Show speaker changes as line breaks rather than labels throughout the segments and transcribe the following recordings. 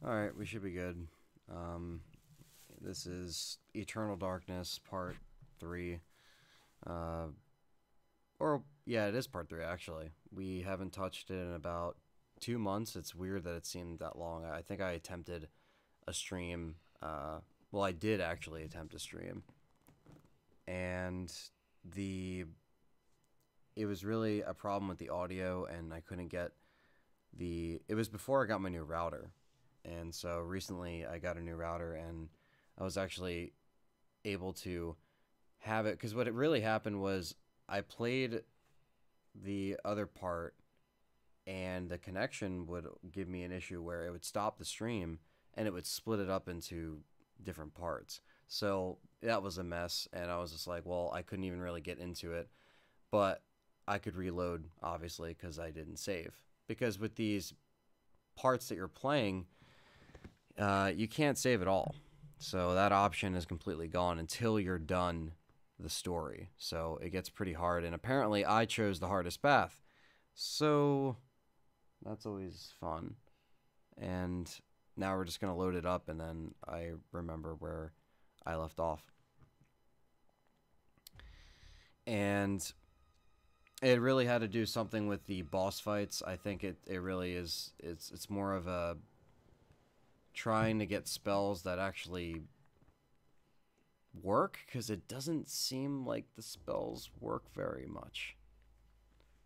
Alright, we should be good. This is Eternal Darkness Part 3. Uh, yeah, it is Part 3, actually. We haven't touched it in about 2 months. It's weird that it seemed that long. I think I attempted a stream. Well, I did actually attempt a stream. And it was really a problem with the audio, and I couldn't get it was before I got my new router. And so recently I got a new router, and I was actually able to have it, because what it really happened was I played the other part and the connection would give me an issue where it would stop the stream and it would split it up into different parts. So that was a mess, and I was just like, well, I couldn't even really get into it, but I could reload, obviously, because I didn't save. Because with these parts that you're playing, you can't save at all. So that option is completely gone until you're done the story. So it gets pretty hard, and apparently I chose the hardest path. So that's always fun. And now we're just going to load it up, and then I remember where I left off. And it really had to do something with the boss fights. I think it really is. It's more of a trying to get spells that actually work, because it doesn't seem like the spells work very much.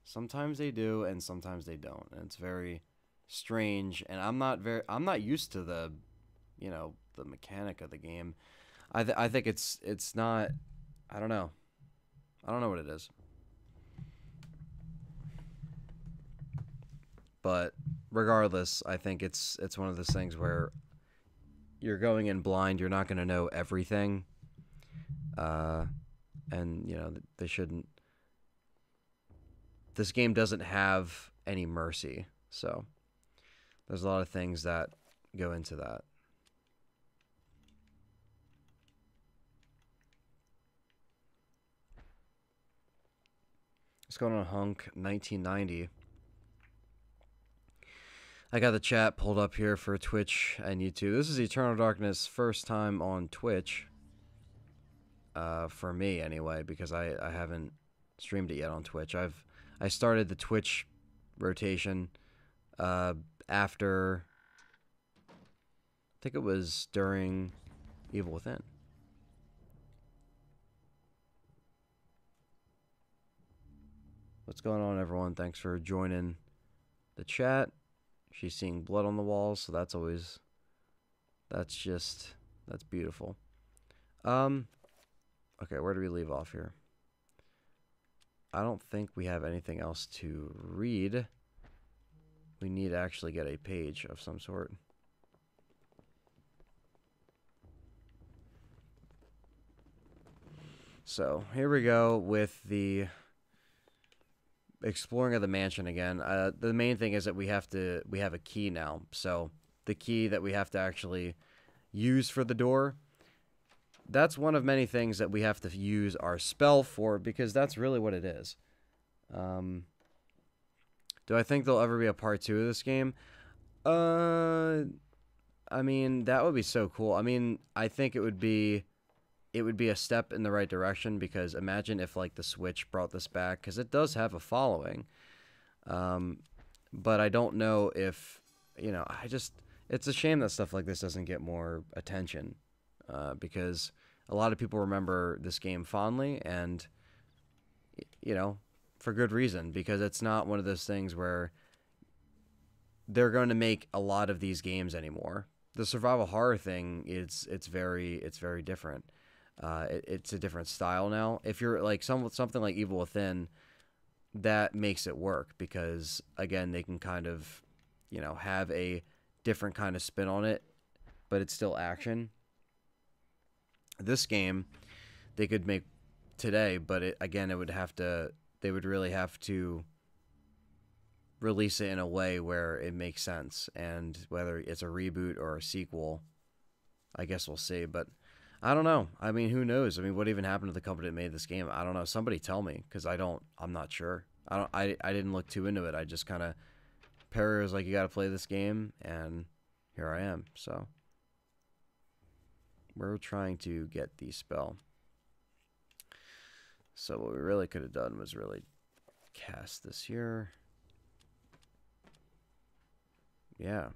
Sometimes they do, and sometimes they don't, and it's very strange. And I'm not used to the mechanic of the game. I think it's not. I don't know. I don't know what it is. But regardless, I think it's one of those things where you're going in blind. You're not going to know everything, and they shouldn't. This game doesn't have any mercy, so there's a lot of things that go into that. What's going on, Hunk? 1990. I got the chat pulled up here for Twitch and YouTube. This is Eternal Darkness' first time on Twitch. For me, anyway, because I haven't streamed it yet on Twitch. I started the Twitch rotation after, I think it was during Evil Within. What's going on, everyone? Thanks for joining the chat. She's seeing blood on the walls, so that's beautiful. Okay, where do we leave off here? I don't think we have anything else to read. We need to actually get a page of some sort. So, here we go with the exploring of the mansion again. The main thing is that we have a key now. So the key that we have to actually use for the door, that's one of many things that we have to use our spell for, because that's really what it is. Do I think there'll ever be a part 2 of this game? I mean, that would be so cool. I mean, I think it would be a step in the right direction, because imagine if, like, the Switch brought this back, because it does have a following. But I don't know if, it's a shame that stuff like this doesn't get more attention, because a lot of people remember this game fondly, and, for good reason, because it's not one of those things where they're going to make a lot of these games anymore. The survival horror thing, it's very different. It's a different style now. If you're like something like Evil Within, that makes it work, because again, they can kind of, have a different kind of spin on it, but it's still action. This game, they could make today, but they would really have to release it in a way where it makes sense, and whether it's a reboot or a sequel, I guess we'll see. But I don't know. I mean, who knows? I mean, what even happened to the company that made this game? I don't know. Somebody tell me, because I'm not sure. I didn't look too into it. I just kind of, Perry was like, you got to play this game, and here I am. So we're trying to get the spell. So what we really could have done was really cast this here. Yeah.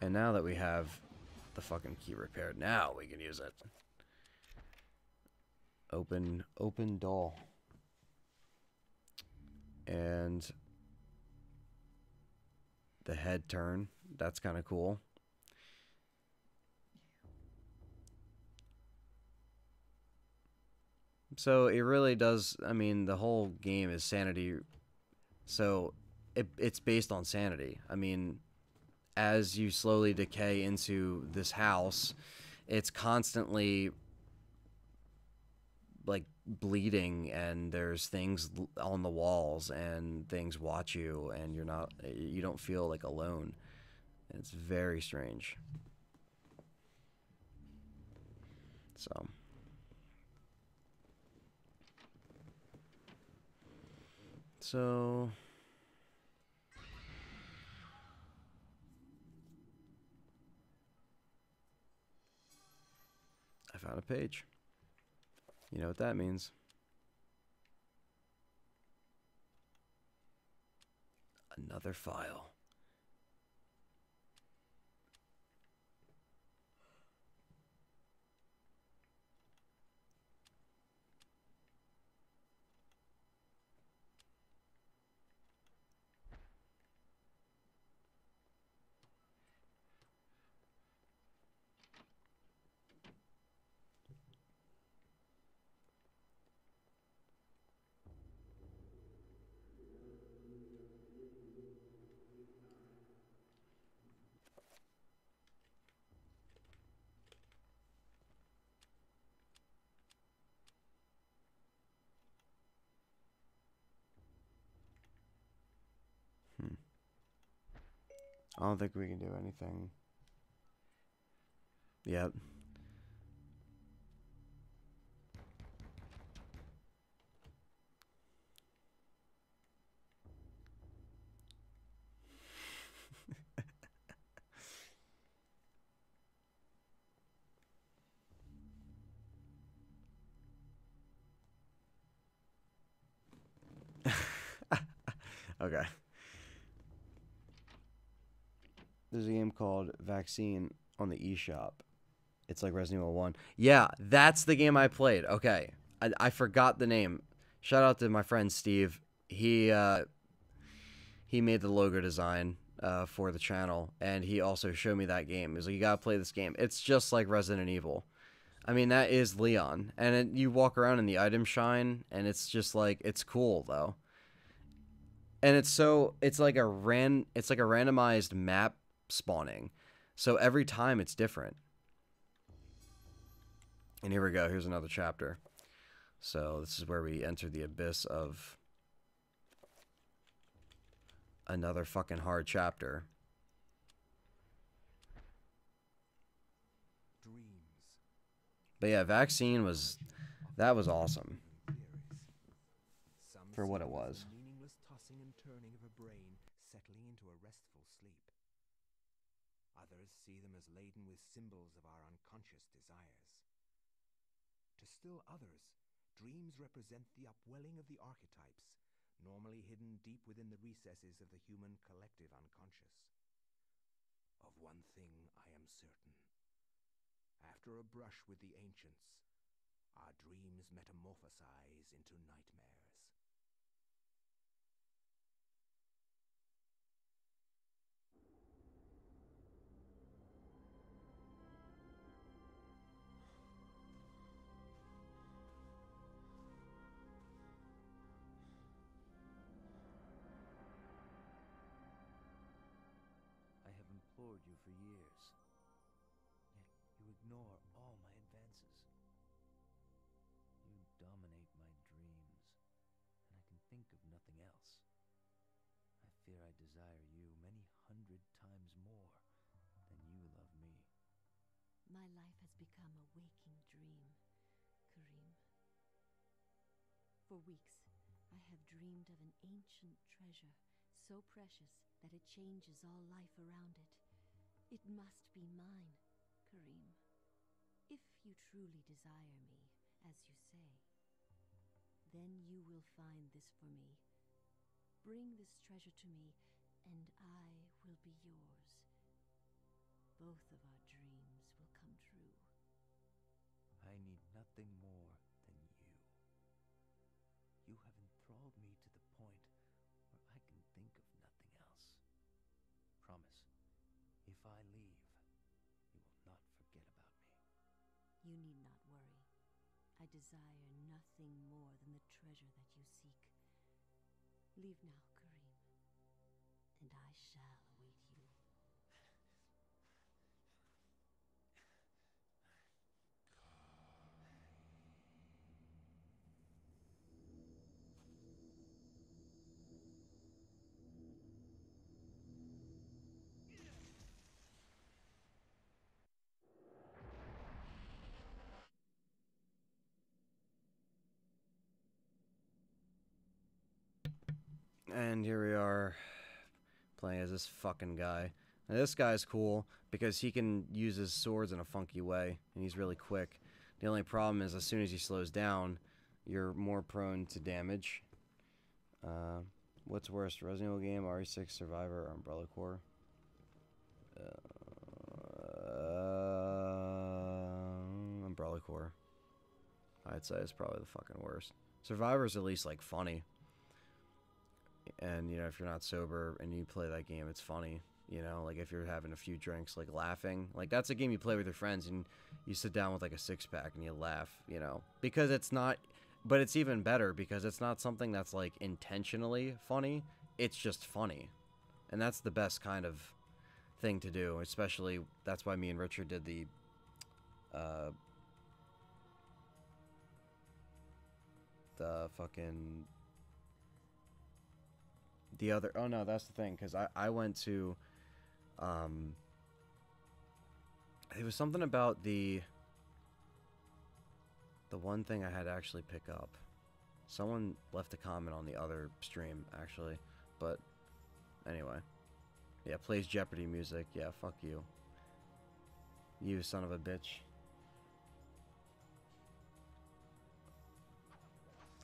And now that we have the fucking key repaired, now we can use it. Open doll. And the head turn, that's kind of cool. So it really does, I mean, the whole game is Sanity. So it's based on Sanity. I mean, as you slowly decay into this house, it's constantly like bleeding, and there's things on the walls and things watch you, and you don't feel like alone. It's very strange. So I found a page. You know what that means. Another file. I don't think we can do anything yet. Okay. There's a game called Vaccine on the eShop. It's like Resident Evil 1. Yeah, that's the game I played. Okay. I forgot the name. Shout out to my friend Steve. He made the logo design for the channel, and he also showed me that game. He was like, you gotta play this game. It's just like Resident Evil. I mean, that is Leon. And you walk around in the item shine, and it's just like, it's cool, though. And it's like a randomized map spawning. So every time it's different. And here we go. Here's another chapter. So this is where we enter the abyss of another fucking hard chapter. But yeah, Vaccine was awesome for what it was.
Meaningless tossing and turning of a brain settling into a restful sleep. Others see them as laden with symbols of our unconscious desires. To still others, dreams represent the upwelling of the archetypes, normally hidden deep within the recesses of the human collective unconscious. Of one thing I am certain. After a brush with the ancients, our dreams metamorphosize into nightmares.
I have implored you for years, yet you ignore all my advances. You dominate my dreams, and I can think of nothing else. I fear I desire you many 100 times more than you love me.
My life has become a waking dream, Karim. For weeks, I have dreamed of an ancient treasure so precious that it changes all life around it. It must be mine, Kareem. If you truly desire me, as you say, then you will find this for me. Bring this treasure to me, and I will be yours. Both of our dreams will come true.
I need nothing more than you. You have enthralled me to the point where I can think of nothing else. Promise, if I leave, you will not forget about me.
You need not worry. I desire nothing more than the treasure that you seek. Leave now, Kareem, and I shall await you.
And here we are, playing as this fucking guy. Now, this guy's cool because he can use his swords in a funky way, and he's really quick. The only problem is as soon as he slows down, you're more prone to damage. What's worse, Resident Evil game, RE6, Survivor, or Umbrella Corps? Umbrella Corps. I'd say is probably the fucking worst. Survivor's at least, like, funny. And, you know, if you're not sober and you play that game, it's funny. You know, like, if you're having a few drinks, like, laughing. Like, that's a game you play with your friends, and you sit down with, like, a six-pack and you laugh, you know. Because it's not... But it's even better because it's not something that's, like, intentionally funny. It's just funny. And that's the best kind of thing to do. Especially, that's why me and Richard did the... fucking... The other... Oh, no, that's the thing. Because I went to... It was something about the one thing I had to actually pick up. Someone left a comment on the other stream, actually. But, anyway. Yeah, plays Jeopardy music. Yeah, fuck you. You son of a bitch.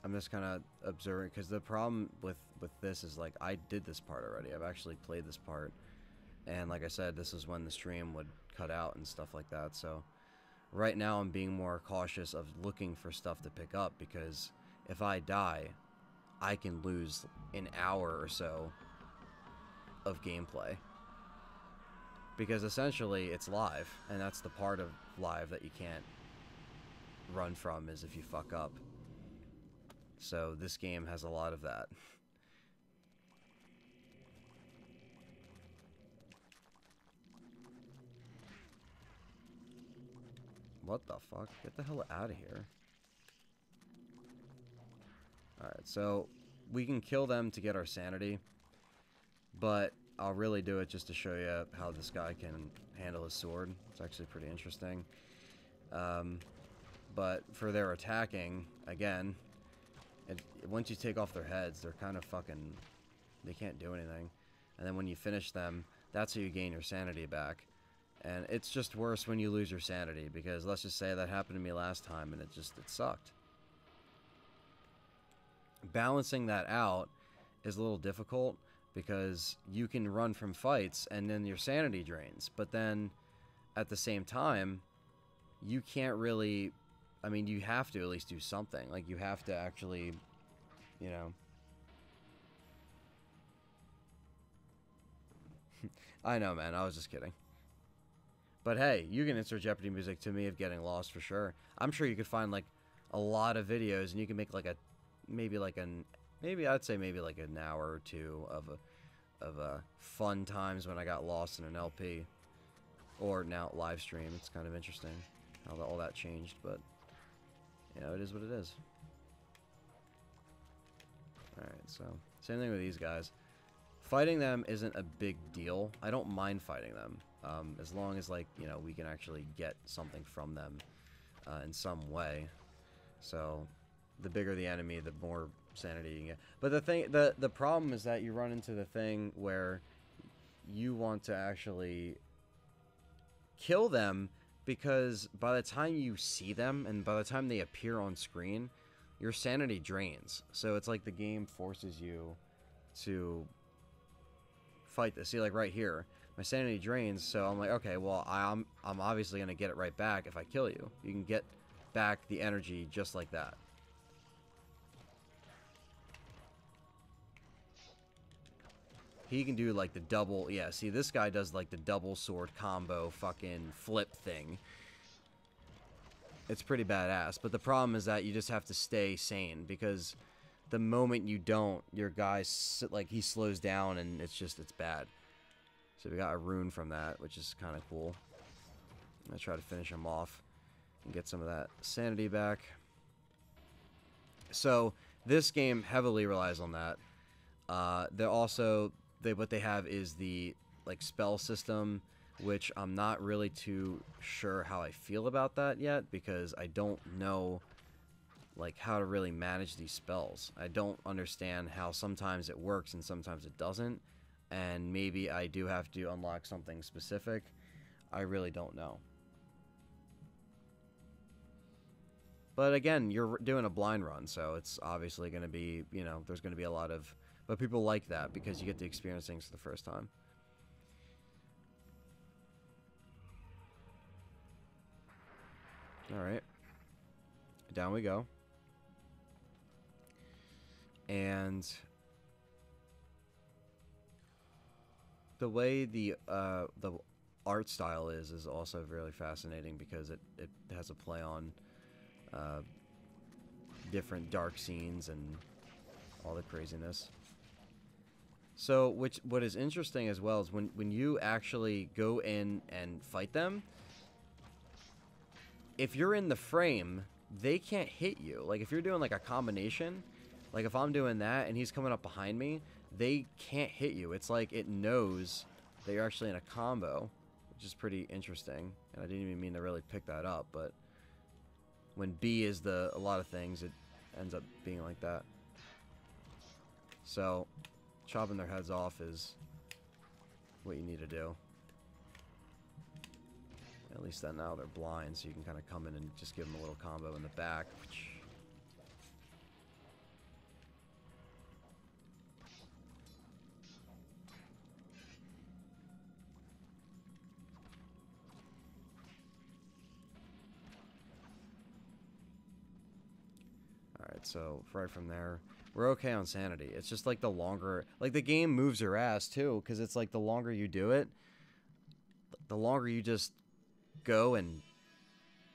I'm just kind of observing, because the problem with this is, like, I did this part already. I've actually played this part. And like I said, this is when the stream would cut out and stuff like that. So right now I'm being more cautious of looking for stuff to pick up, because if I die, I can lose an hour or so of gameplay. Because essentially it's live, and that's the part of live that you can't run from, is if you fuck up. So this game has a lot of that. What the fuck? Get the hell out of here. Alright, so we can kill them to get our sanity, but I'll really do it just to show you how this guy can handle his sword. It's actually pretty interesting. But for their attacking, again, once you take off their heads, they're kind of fucking... They can't do anything. And then when you finish them, that's how you gain your sanity back. And it's just worse when you lose your sanity, because let's just say that happened to me last time and it sucked. Balancing that out is a little difficult, because you can run from fights and then your sanity drains. But then at the same time, you can't really... I mean, you have to at least do something. Like, you have to actually, you know... I know, man. I was just kidding. But hey, you can insert Jeopardy music to me of getting lost for sure. I'm sure you could find, like, a lot of videos, and you can make, like, maybe I'd say maybe like an hour or two of fun times when I got lost in an LP. Or now live stream. It's kind of interesting how all that changed, but, you know, it is what it is. Alright, so, same thing with these guys. Fighting them isn't a big deal. I don't mind fighting them, as long as, like, you know, we can actually get something from them in some way. So, the bigger the enemy, the more sanity you can get. But the problem is that you run into the thing where you want to actually kill them, because by the time you see them and by the time they appear on screen, your sanity drains. So it's like the game forces you to fight this. See, like right here, my sanity drains, so I'm like, okay, well, I'm obviously gonna get it right back if I kill you. You can get back the energy just like that. He can do like the double, yeah, see, this guy does like the double sword combo fucking flip thing. It's pretty badass, but the problem is that you just have to stay sane, because the moment you don't, your guy, like, he slows down and it's bad. So we got a rune from that, which is kind of cool. I'm gonna try to finish him off and get some of that sanity back. So this game heavily relies on that. They're also, what they have is the like spell system, which I'm not really too sure how I feel about that yet, because I don't know like how to really manage these spells. I don't understand how sometimes it works and sometimes it doesn't, and maybe I do have to unlock something specific. I really don't know. But again, you're doing a blind run, so it's obviously going to be, you know, there's going to be a lot of... But people like that because you get to experience things for the first time. Alright. Down we go. And the way the art style is also really fascinating, because it has a play on different dark scenes and all the craziness. So, what is interesting as well is when you actually go in and fight them, if you're in the frame, they can't hit you. Like, if you're doing like a combination, like if I'm doing that and he's coming up behind me, they can't hit you. It's like it knows that you're actually in a combo, which is pretty interesting. And I didn't even mean to really pick that up, but when B is a lot of things, it ends up being like that. So, chopping their heads off is what you need to do. At least then now they're blind, so you can kind of come in and just give them a little combo in the back. Alright, so right from there, we're okay on sanity. It's just like the longer... Like, the game moves your ass, too, because it's like the longer you do it, the longer you just go and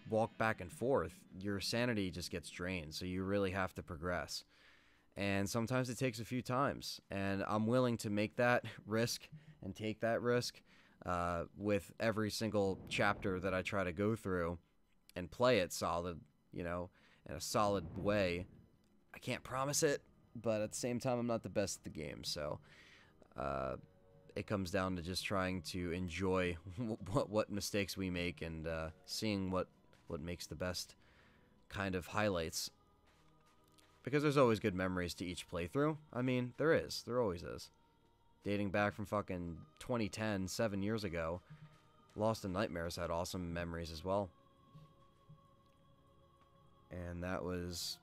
walk back and forth, your sanity just gets drained, so you really have to progress. And sometimes it takes a few times, and I'm willing to make that risk and take that risk with every single chapter that I try to go through and play it solid, you know, in a solid way. I can't promise it, but at the same time, I'm not the best at the game, so it comes down to just trying to enjoy what mistakes we make, and seeing what makes the best kind of highlights. Because there's always good memories to each playthrough. I mean, there always is. Dating back from fucking 2010, 7 years ago, Lost in Nightmares had awesome memories as well. And that was...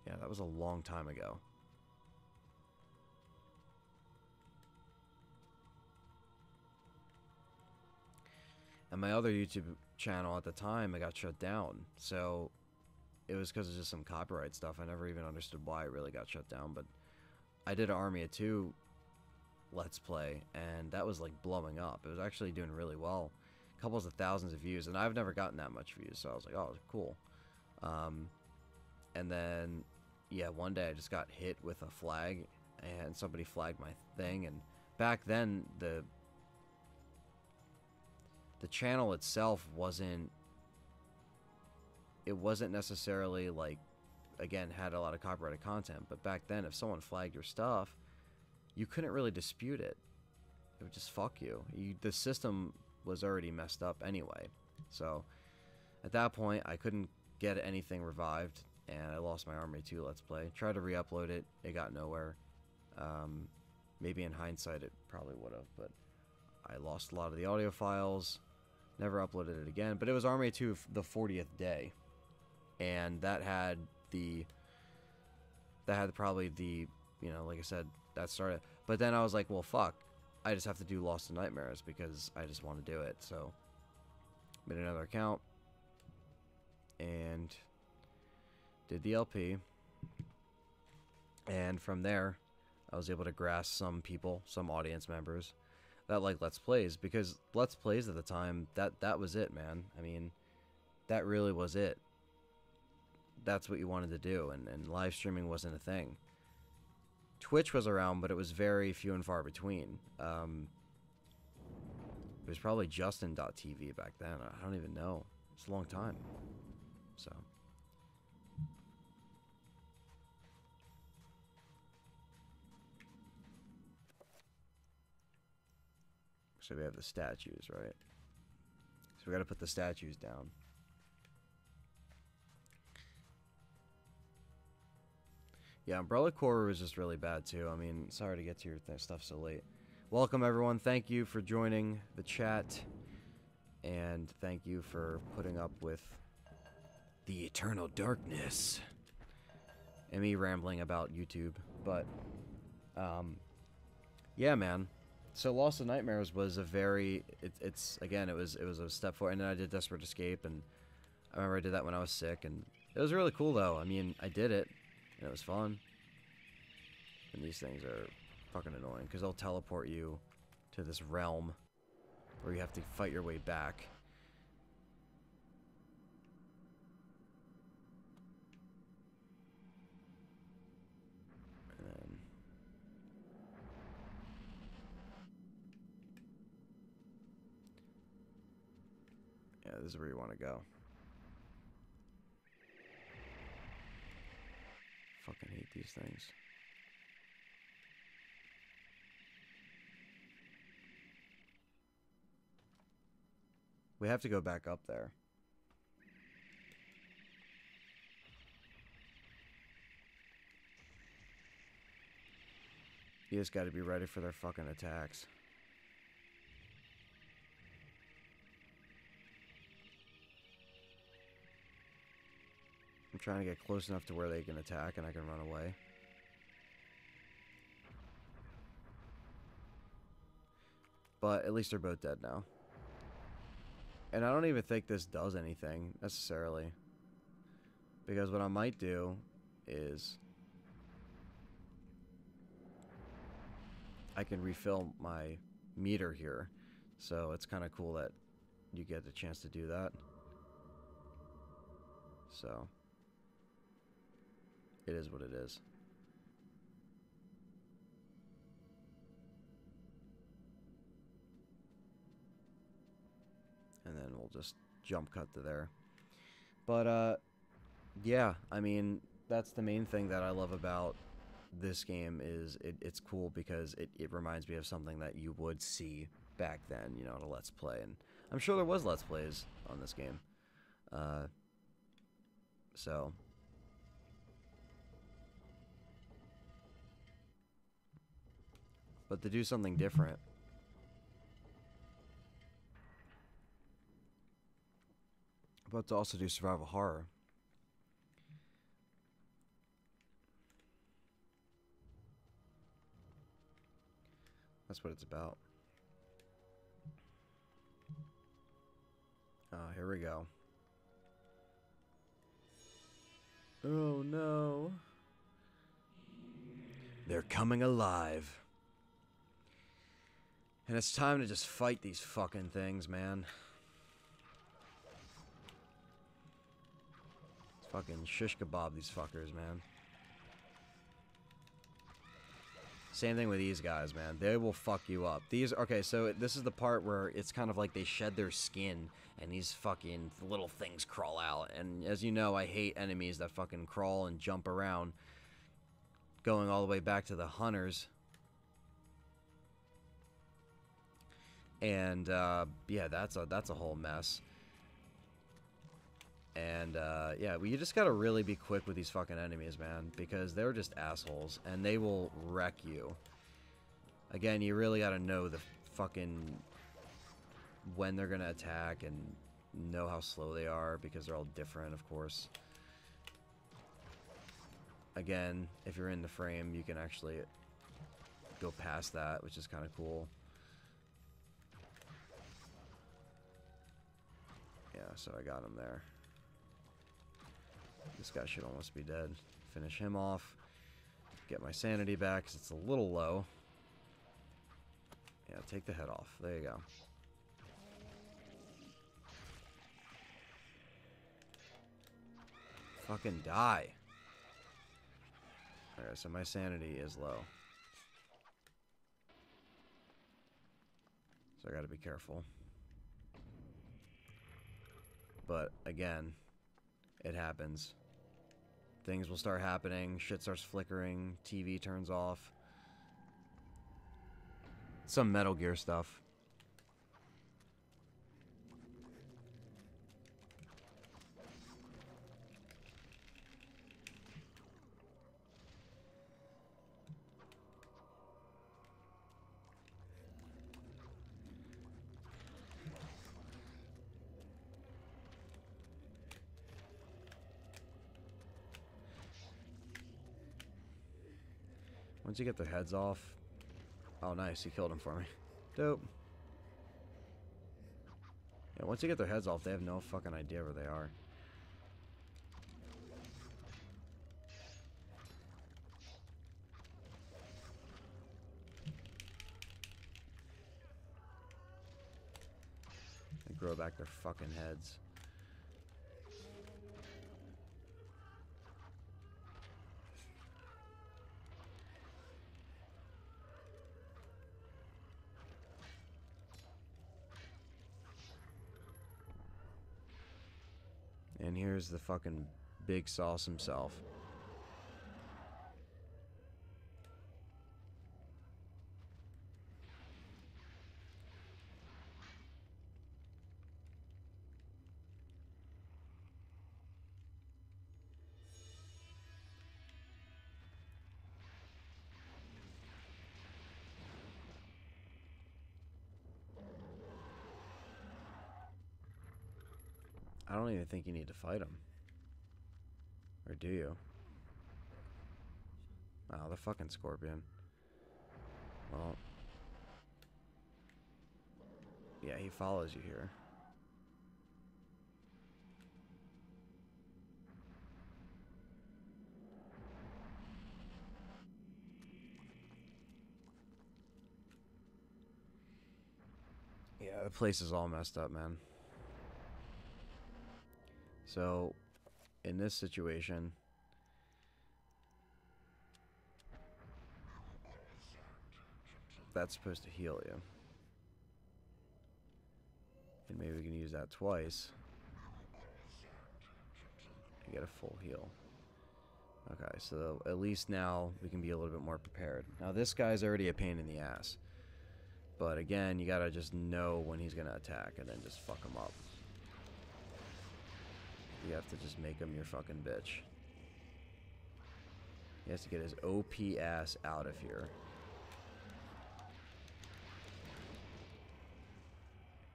yeah, that was a long time ago. And my other YouTube channel at the time, I got shut down. So it was because of just some copyright stuff. I never even understood why it really got shut down. But I did an Army of Two Let's Play, and that was like blowing up. It was actually doing really well. Couples of thousands of views, and I've never gotten that much views. So I was like, oh, cool. And then, yeah, one day I just got hit with a flag, and somebody flagged my thing. And back then, the channel itself wasn't necessarily like, again, had a lot of copyrighted content, but back then if someone flagged your stuff, you couldn't really dispute it. It would just fuck you. The system was already messed up anyway. So at that point I couldn't get anything revived, and I lost my Army 2 Let's Play. Tried to re-upload it, it got nowhere. Maybe in hindsight it probably would have, but I lost a lot of the audio files. Never uploaded it again. But it was Army 2 the 40th day. And that had probably the, you know, like I said, that started. But then I was like, well, fuck. I just have to do Lost in Nightmares because I just want to do it. So, made another account. And did the LP. And from there, I was able to grasp some people, some audience members that like Let's Plays. Because Let's Plays at the time, that was it, man. I mean, that really was it. That's what you wanted to do, and live streaming wasn't a thing. Twitch was around, but it was very few and far between. It was probably Justin.tv back then. I don't even know. It's a long time. So. So we have the statues, right? So we got to put the statues down. Yeah, Umbrella Corps was just really bad too. I mean, sorry to get to your stuff so late. Welcome everyone. Thank you for joining the chat. And thank you for putting up with the eternal darkness. And me rambling about YouTube. But, yeah, man. So Lost in Nightmares was a very, it's again, it was a step forward. And then I did Desperate Escape. And I remember I did that when I was sick. And it was really cool though. I mean, I did it. And it was fun. And these things are fucking annoying because they'll teleport you to this realm where you have to fight your way back. And then yeah, this is where you want to go. Fucking hate these things. We have to go back up there. You just gotta be ready for their fucking attacks. I'm trying to get close enough to where they can attack and I can run away. But at least they're both dead now. And I don't even think this does anything, necessarily. Because what I might do is I can refill my meter here. So it's kind of cool that you get the chance to do that. So it is what it is. And then we'll just jump cut to there. But, yeah, I mean, that's the main thing that I love about this game is it's cool because it reminds me of something that you would see back then, you know, in a Let's Play. And I'm sure there was Let's Plays on this game. So. But to do something different. But to also do survival horror. That's what it's about. Here we go. Oh no. They're coming alive. And it's time to just fight these fucking things, man. Fucking shish kebab these fuckers, man. Same thing with these guys, man. They will fuck you up. These, okay, so this is the part where it's kind of like they shed their skin and these fucking little things crawl out. And as you know, I hate enemies that fucking crawl and jump around. Going all the way back to the hunters. And, yeah, that's a whole mess. And, yeah, well, you just gotta really be quick with these fucking enemies, man. Because they're just assholes. And they will wreck you. Again, you really gotta know the fucking when they're gonna attack and know how slow they are because they're all different, of course. Again, if you're in the frame, you can actually go past that, which is kind of cool. Yeah, so I got him there. This guy should almost be dead. Finish him off. Get my sanity back because it's a little low. Yeah, take the head off. There you go. Fucking die. Alright, so my sanity is low. So I gotta be careful. But, again, it happens. Things will start happening, shit starts flickering, TV turns off. Some Metal Gear stuff. Once you get their heads off... Oh, nice. He killed him for me. Dope. Yeah, once you get their heads off, they have no fucking idea where they are. They grow back their fucking heads. And here's the fucking big sauce himself. I don't even think you need to fight him. Or do you? Oh, the fucking scorpion. Well. Yeah, he follows you here. Yeah, the place is all messed up, man. So, in this situation... That's supposed to heal you. And maybe we can use that twice. And get a full heal. Okay, so at least now we can be a little bit more prepared. Now this guy's already a pain in the ass. But again, you gotta just know when he's gonna attack and then just fuck him up. You have to just make him your fucking bitch. He has to get his OP ass out of here.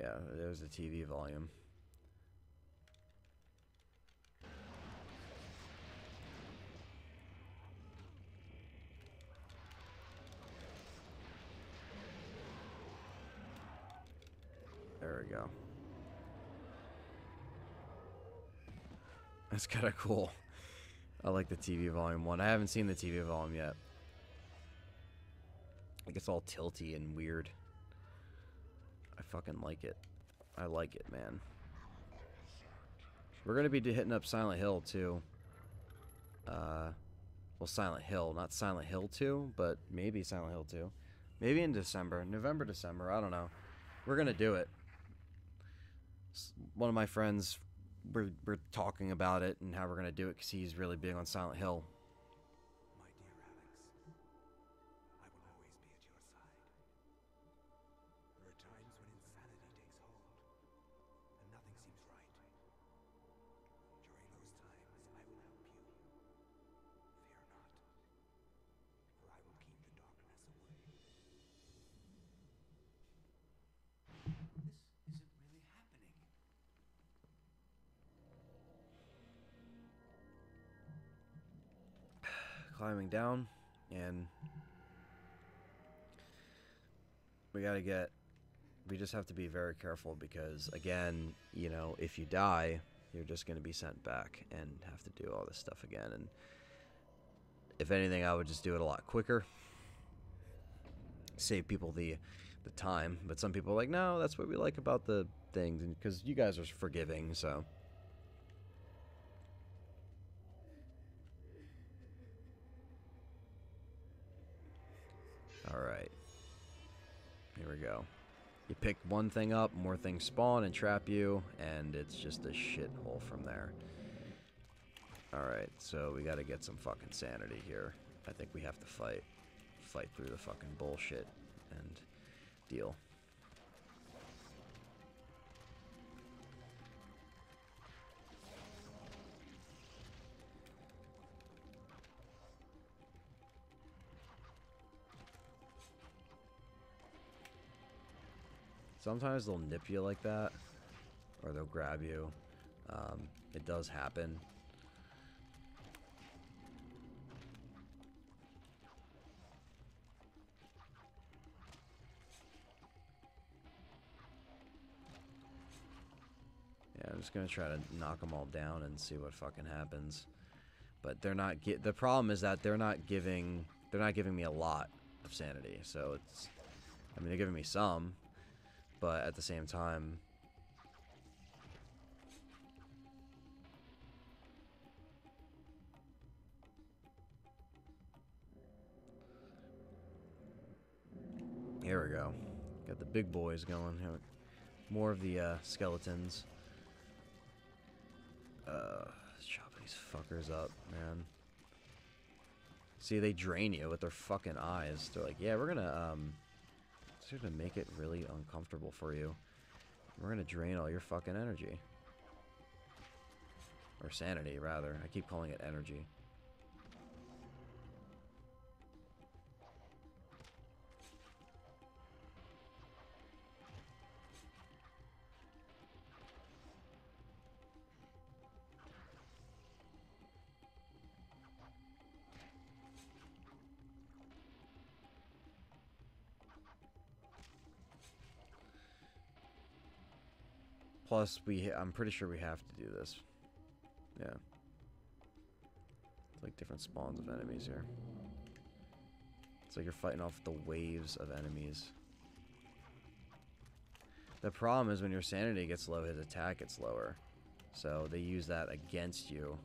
Yeah, there's the TV volume. There we go. That's kind of cool. I like the TV volume one. I haven't seen the TV volume yet. It gets all tilty and weird. I fucking like it. I like it, man. We're gonna be hitting up Silent Hill too. Well, Silent Hill, not Silent Hill 2, but maybe Silent Hill 2. Maybe in December, November, December. I don't know. We're gonna do it. One of my friends, we're talking about it and how we're gonna do it because he's really big on Silent Hill.
My dear Alex, I will always be at your side. There are times when insanity takes hold, and nothing seems right. During those times, I will help you. Fear not, for I will keep the darkness away.
climbing down, and we just have to be very careful because, again, you know, if you die, you're just going to be sent back and have to do all this stuff again. And if anything, I would just do it a lot quicker. Save people the time. But some people are like, no, that's what we like about the things, because you guys are forgiving, so. Alright. Here we go. You pick one thing up, more things spawn and trap you, and it's just a shithole from there. Alright, so we gotta get some fucking sanity here. I think we have to fight through the fucking bullshit and deal. Sometimes they'll nip you like that, or they'll grab you. It does happen. Yeah, I'm just gonna try to knock them all down and see what fucking happens. But they're not the problem is that they're not giving me a lot of sanity. So it's, I mean, they're giving me some, but at the same time, here we go. Got the big boys going. More of the skeletons. Chop these fuckers up, man. See, they drain you with their fucking eyes. They're like, yeah, we're gonna make it really uncomfortable for you. We're gonna drain all your fucking energy. Or sanity, rather. I keep calling it energy. Plus, I'm pretty sure we have to do this. Yeah. It's like different spawns of enemies here. It's like you're fighting off the waves of enemies. The problem is when your sanity gets low, his attack gets lower. So they use that against you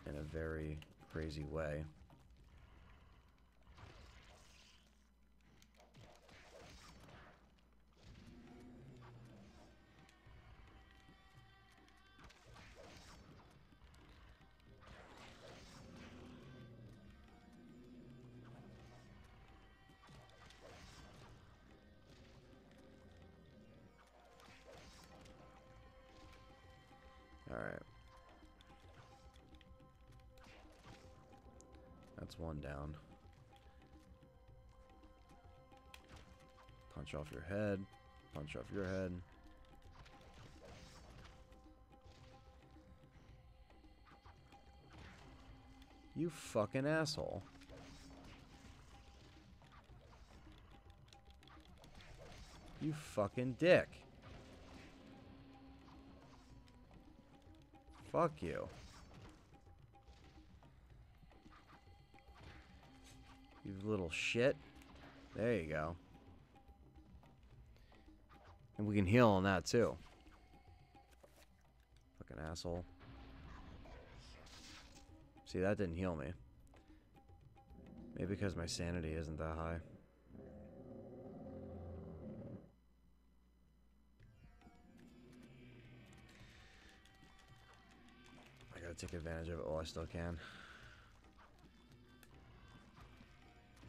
in a very crazy way. Alright. That's one down. Punch off your head. Punch off your head. You fucking asshole. You fucking dick. Fuck you. You little shit. There you go. And we can heal on that too. Fucking asshole. See, that didn't heal me. Maybe because my sanity isn't that high. I gotta take advantage of it while I still can.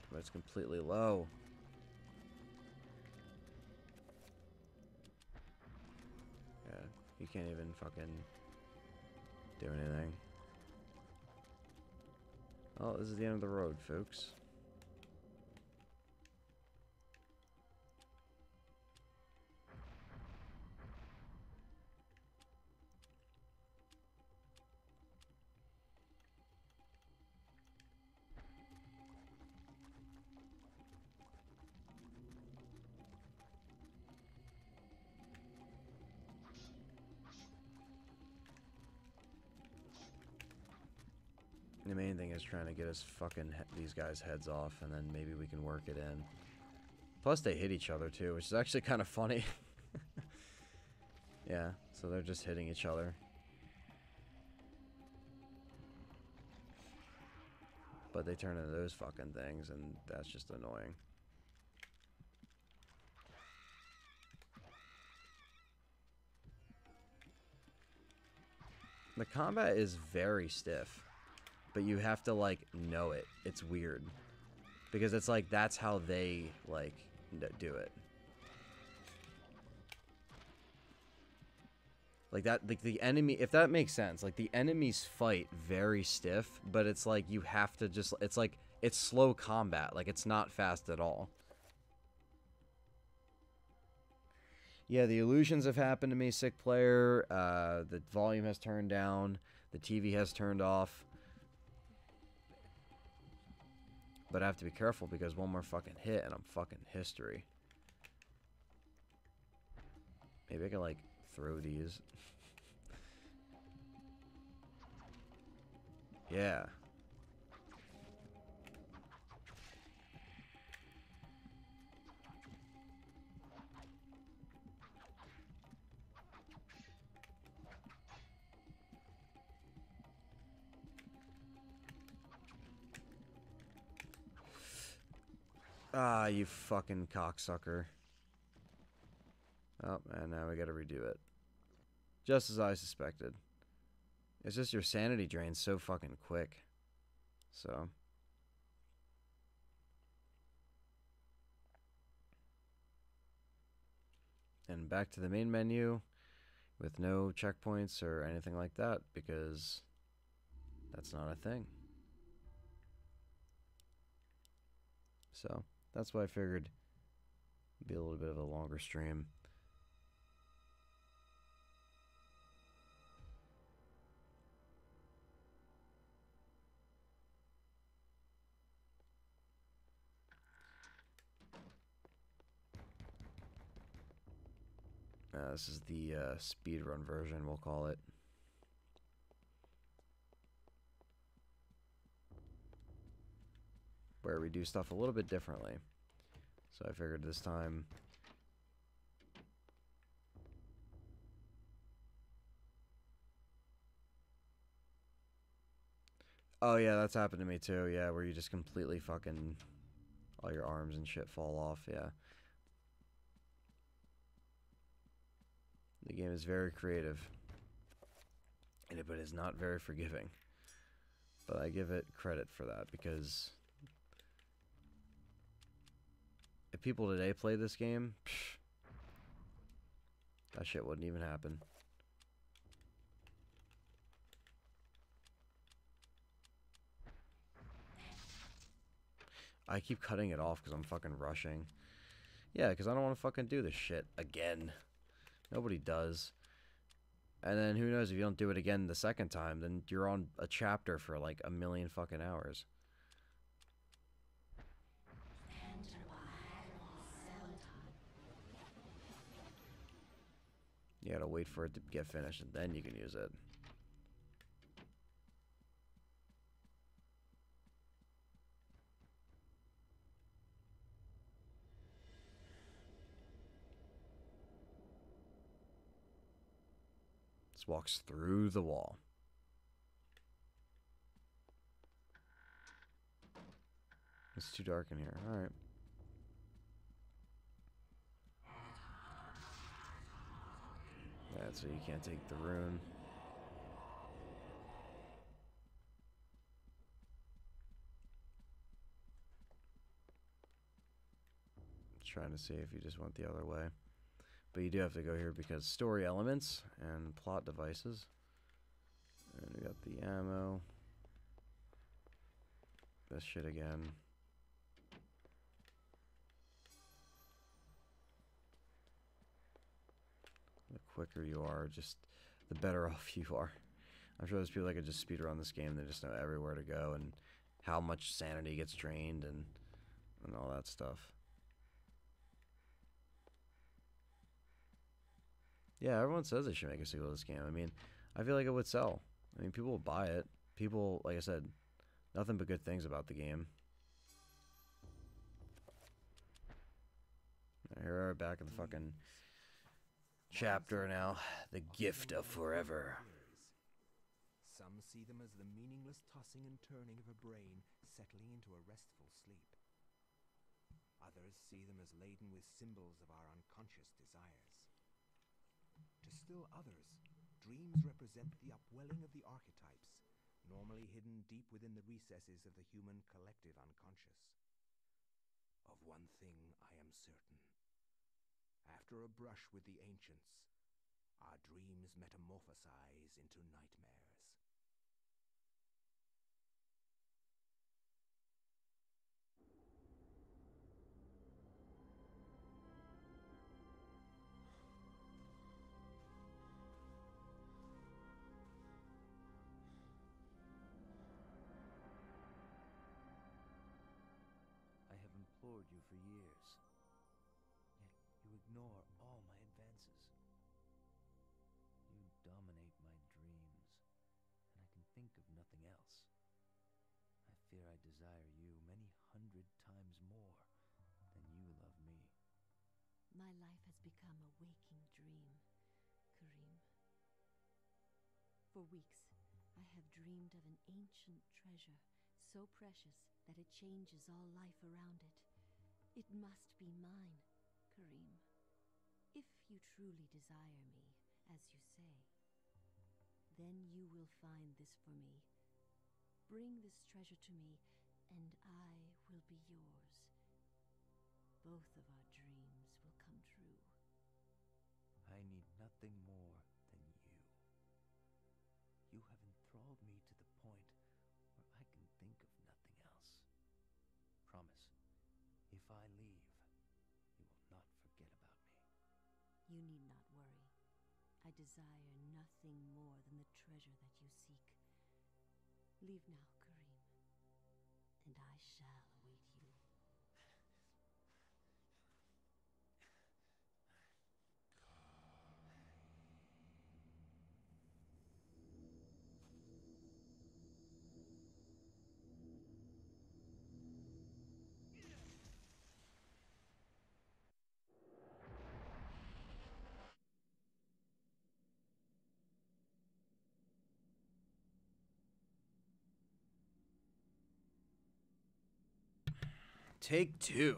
But it's completely low. Yeah, you can't even fucking do anything. Oh, this is the end of the road, folks. The main thing is trying to get us fucking these guys' heads off, and then maybe we can work it in. Plus, they hit each other too, which is actually kind of funny. Yeah, so they're just hitting each other. But they turn into those fucking things, and that's just annoying. The combat is very stiff, but you have to, like, know it. It's weird. Because it's like, that's how they, like, do it. Like that, like the enemy, if that makes sense, like the enemies fight very stiff, but it's like you have to just, it's like, it's slow combat, like it's not fast at all. Yeah, the illusions have happened to me, sick player. The volume has turned down, the TV has turned off. But I have to be careful because one more fucking hit and I'm fucking history. Maybe I can, like, throw these. Yeah. Ah, you fucking cocksucker. Oh, and now we gotta redo it. Just as I suspected. It's just your sanity drains so fucking quick. So. And back to the main menu with no checkpoints or anything like that, because that's not a thing. So, that's why I figured it'd be a little bit of a longer stream. This is the speedrun version, we'll call it. Where we do stuff a little bit differently. So I figured this time... Oh yeah, that's happened to me too, yeah, where you just completely fucking... all your arms and shit fall off, yeah. The game is very creative. But is not very forgiving. But I give it credit for that, because... if people today played this game, psh, that shit wouldn't even happen. I keep cutting it off because I'm fucking rushing. Yeah, because I don't want to fucking do this shit again. Nobody does. And then who knows, if you don't do it again the second time, then you're on a chapter for like a million fucking hours. You gotta wait for it to get finished and then you can use it. This walks through the wall. It's too dark in here. Alright. Yeah, so you can't take the rune. Trying to see if you just went the other way. But you do have to go here because story elements and plot devices. And we got the ammo. This shit again. The quicker you are, just the better off you are. I'm sure there's people that could just speedrun this game. They just know everywhere to go and how much sanity gets drained and all that stuff. Yeah, everyone says they should make a sequel to this game. I mean, I feel like it would sell. I mean, people would buy it. People, like I said, Nothing but good things about the game. Here we are back in the fucking chapter now. The gift of forever.
Some see them as the meaningless tossing and turning of a brain settling into a restful sleep. Others see them as laden with symbols of our unconscious desires. To still others, dreams represent the upwelling of the archetypes, normally hidden deep within the recesses of the human collective unconscious. Of one thing I am certain. After a brush with the ancients, our dreams metamorphosize into nightmares.
I have implored you for years, yet you ignore all my advances. You dominate my dreams, and I can think of nothing else. I fear I desire you many 100 times more than you love me.
My life has become a waking dream, Karim. For weeks, I have dreamed of an ancient treasure, so precious that it changes all life around it. It must be mine, Karim. If you truly desire me, as you say, then you will find this for me. Bring this treasure to me, and I will be yours. Both of our dreams will come true.
I need nothing more than you. You have enthralled me to the point where I can think of nothing else. Promise, if I leave, you will not forget about me.
You need not worry. I desire nothing more than the treasure that you seek. Leave now, Karim, and I shall await you.
Take two.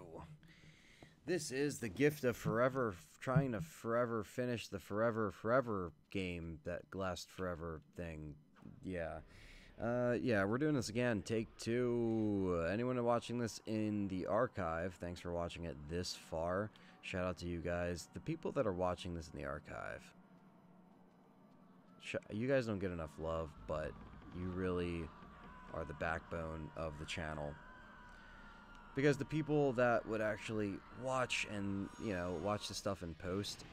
This is the gift of forever, trying to forever finish the forever game, that last forever thing. Yeah. Yeah, we're doing this again. Take two. Anyone watching this in the archive, thanks for watching it this far. Shout out to you guys. The people that are watching this in the archive, you guys don't get enough love, but you really are the backbone of the channel. Because the people that would actually watch and, you know, watch the stuff in post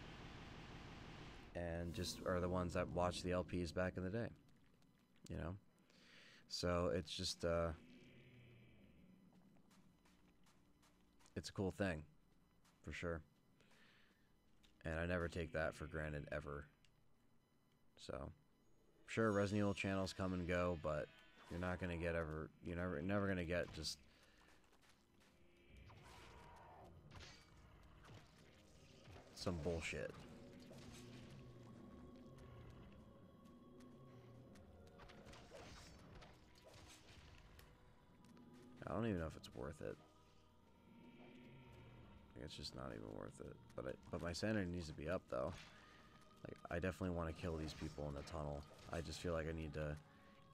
and just are the ones that watch the LPs back in the day, you know? So it's just, it's a cool thing, for sure. And I never take that for granted, ever. So, sure, Resident Evil channels come and go, but you're not going to get you're never going to get just some bullshit. I don't even know if it's worth it. I think it's just not even worth it. But my sanity needs to be up, though. Like, I definitely want to kill these people in the tunnel. I just feel like I need to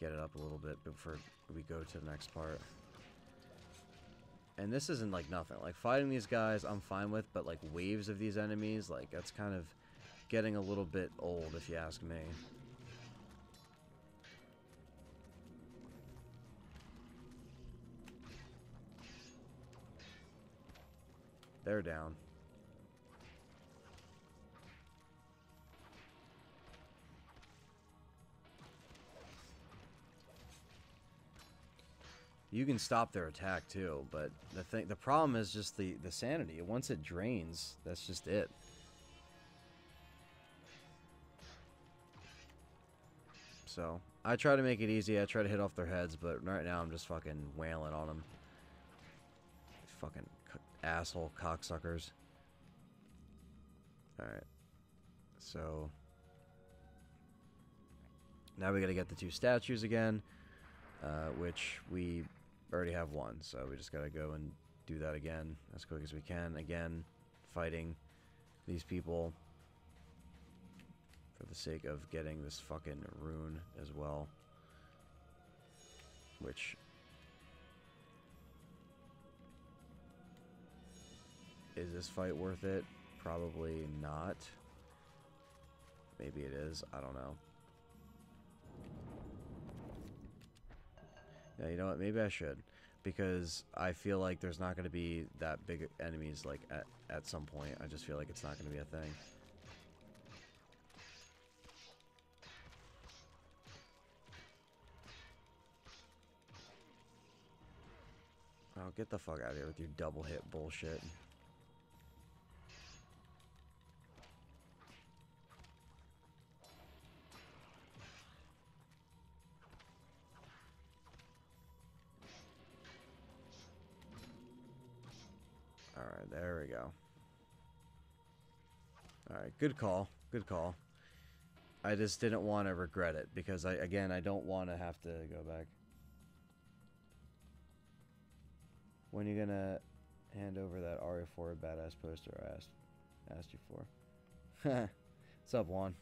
get it up a little bit before we go to the next part. And this isn't like nothing. Like, fighting these guys, I'm fine with, but like waves of these enemies, like, that's kind of getting a little bit old, if you ask me. They're down. You can stop their attack too, but the problem is just the sanity. Once it drains, that's just it. So, I try to make it easy. I try to hit off their heads, but right now I'm just fucking wailing on them. Fucking asshole cocksuckers. Alright. So, now we gotta get the 2 statues again, which we already have one. So, we just gotta go and do that again as quick as we can. Again, fighting these people for the sake of getting this fucking rune as well. Which is this fight worth it? Probably not. Maybe it is. I don't know. Yeah, you know what? Maybe I should. Because I feel like there's not going to be that big enemies like at some point. I just feel like it's not going to be a thing. Oh, get the fuck out of here with your double hit bullshit. Alright, there we go. Alright, good call. Good call. I just didn't want to regret it because, again, I don't want to have to go back. When are you gonna hand over that RE4 badass poster I asked you for? What's up, Juan?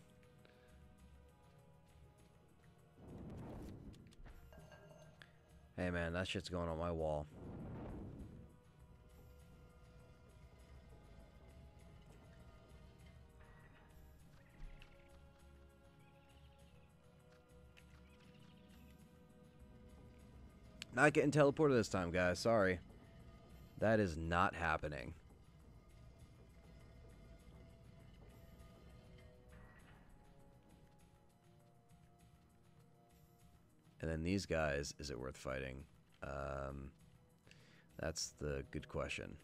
Hey man, that shit's going on my wall. Not getting teleported this time, guys. Sorry. That is not happening. And then these guys, is it worth fighting? That's the good question.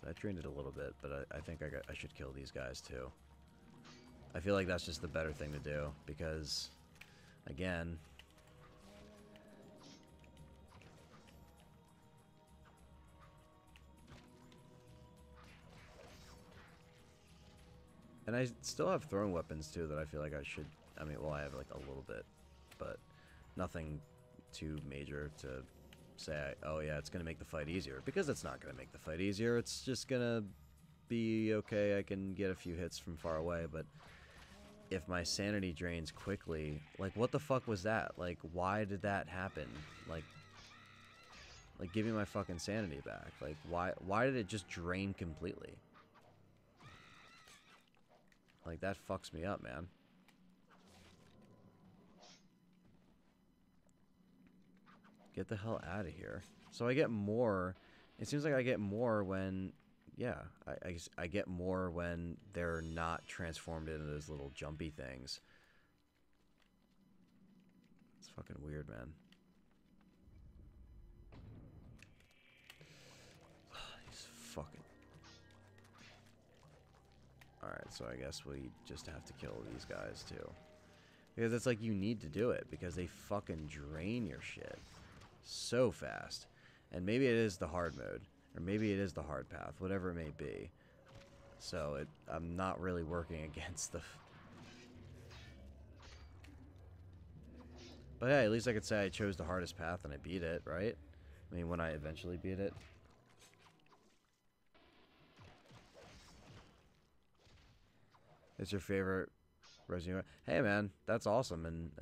So I drained it a little bit, but I think I should kill these guys too. I feel like that's just the better thing to do because, again, and I still have throwing weapons too that I feel like I should. I mean, well, I have like a little bit, but nothing too major to say, oh yeah, it's going to make the fight easier. Because it's not going to make the fight easier. It's just going to be okay. I can get a few hits from far away, but if my sanity drains quickly, like, what the fuck was that? Like, why did that happen? Like, give me my fucking sanity back. Like, why did it just drain completely? Like, that fucks me up, man. Get the hell out of here. So I get more. It seems like I get more when, yeah, I get more when they're not transformed into those little jumpy things. It's fucking weird, man. These fucking... Alright, so I guess we just have to kill these guys, too. Because it's like you need to do it, because they fucking drain your shit so fast. And maybe it is the hard mode, or maybe it is the hard path, whatever it may be. So I'm not really working against the... But yeah, at least I could say I chose the hardest path and I beat it, right? I mean, when I eventually beat it. It's your favorite Resident Evil? Hey man, that's awesome, and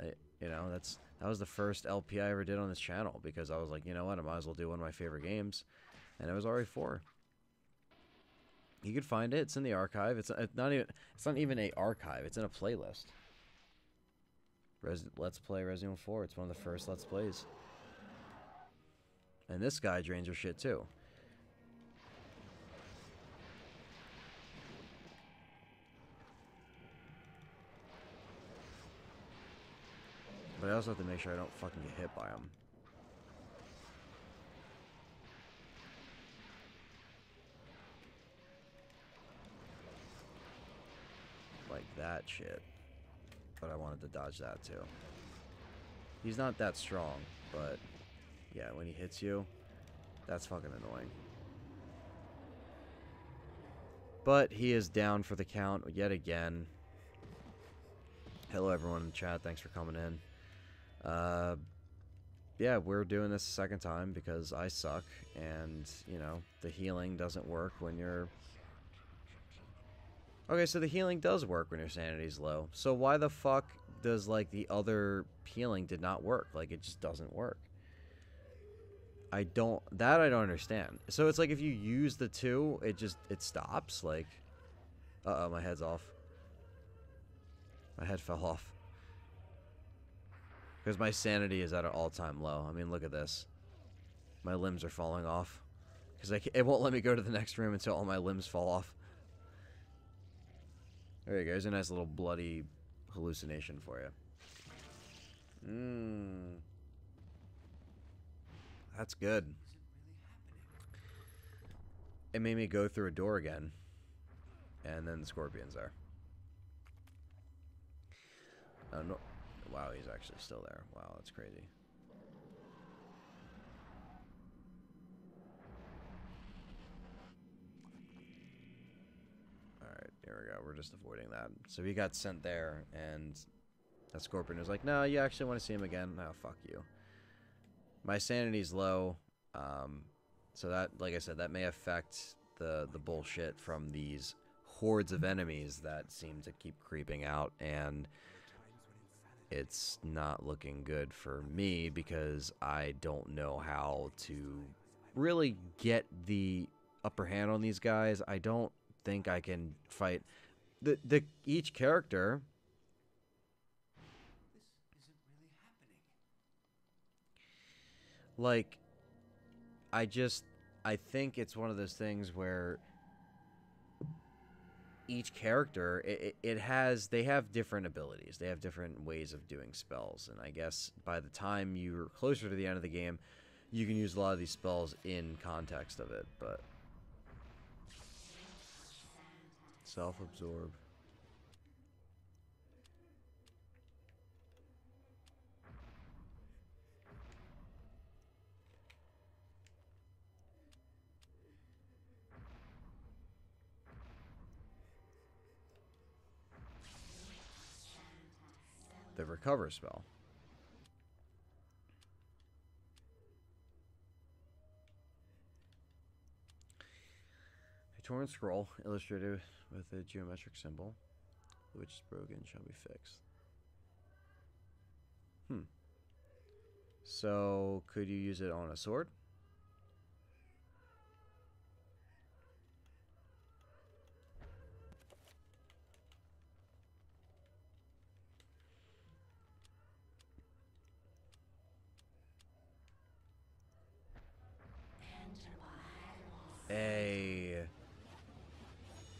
you know, that was the first LP I ever did on this channel because I was like, you know what, I might as well do one of my favorite games, and it was RE4. You could find it. It's in the archive. It's not even a archive. It's in a playlist. Let's Play Resident Evil 4. It's one of the first Let's Plays. And this guy drains your shit too. But I also have to make sure I don't fucking get hit by him. that shit. But I wanted to dodge that too. He's not that strong, but yeah, when he hits you, that's fucking annoying. But he is down for the count yet again. Hello everyone in the chat, thanks for coming in. Yeah, we're doing this a second time because I suck, and, you know, the healing doesn't work when you're... Okay, so the healing does work when your sanity's low. So why the fuck does, like, the other healing did not work? Like, it just doesn't work. I don't understand. So it's like if you use the two, it stops, like... Uh-oh, my head's off. My head fell off. Because my sanity is at an all-time low. I mean, look at this. My limbs are falling off. Because it won't let me go to the next room until all my limbs fall off. There you go. There's a nice little bloody hallucination for you. That's good. It made me go through a door again. And then the scorpion's there. No. Wow, he's actually still there. Wow, that's crazy. Alright, here we go. We're just avoiding that. So he got sent there, and that scorpion was like, no, you actually want to see him again? No, fuck you. My sanity's low, so that, like I said, that may affect the bullshit from these hordes of enemies that seem to keep creeping out, and it's not looking good for me because I don't know how to really get the upper hand on these guys. I don't think I can fight each character.
This isn't really happening.
Like, I think it's one of those things where each character, they have different abilities. They have different ways of doing spells. And I guess by the time you're closer to the end of the game, you can use a lot of these spells in context of it. But self-absorb. The recover spell. A torn scroll illustrated with a geometric symbol, which is broken shall be fixed. So could you use it on a sword?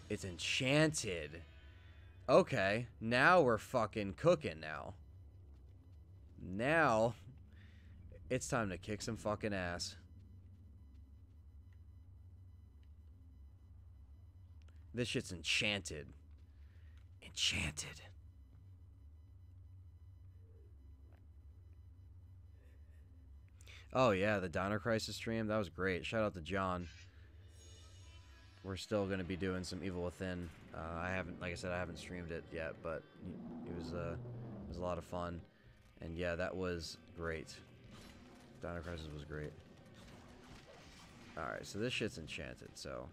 It's enchanted. Okay, now we're fucking cooking now. Now, it's time to kick some fucking ass. This shit's enchanted. Enchanted. Oh yeah, the Dino Crisis stream, that was great. Shout out to John. We're still going to be doing some Evil Within. I haven't, like I said, I haven't streamed it yet, but it was a lot of fun. And yeah, that was great. Dino Crisis was great. Alright, so this shit's enchanted, so...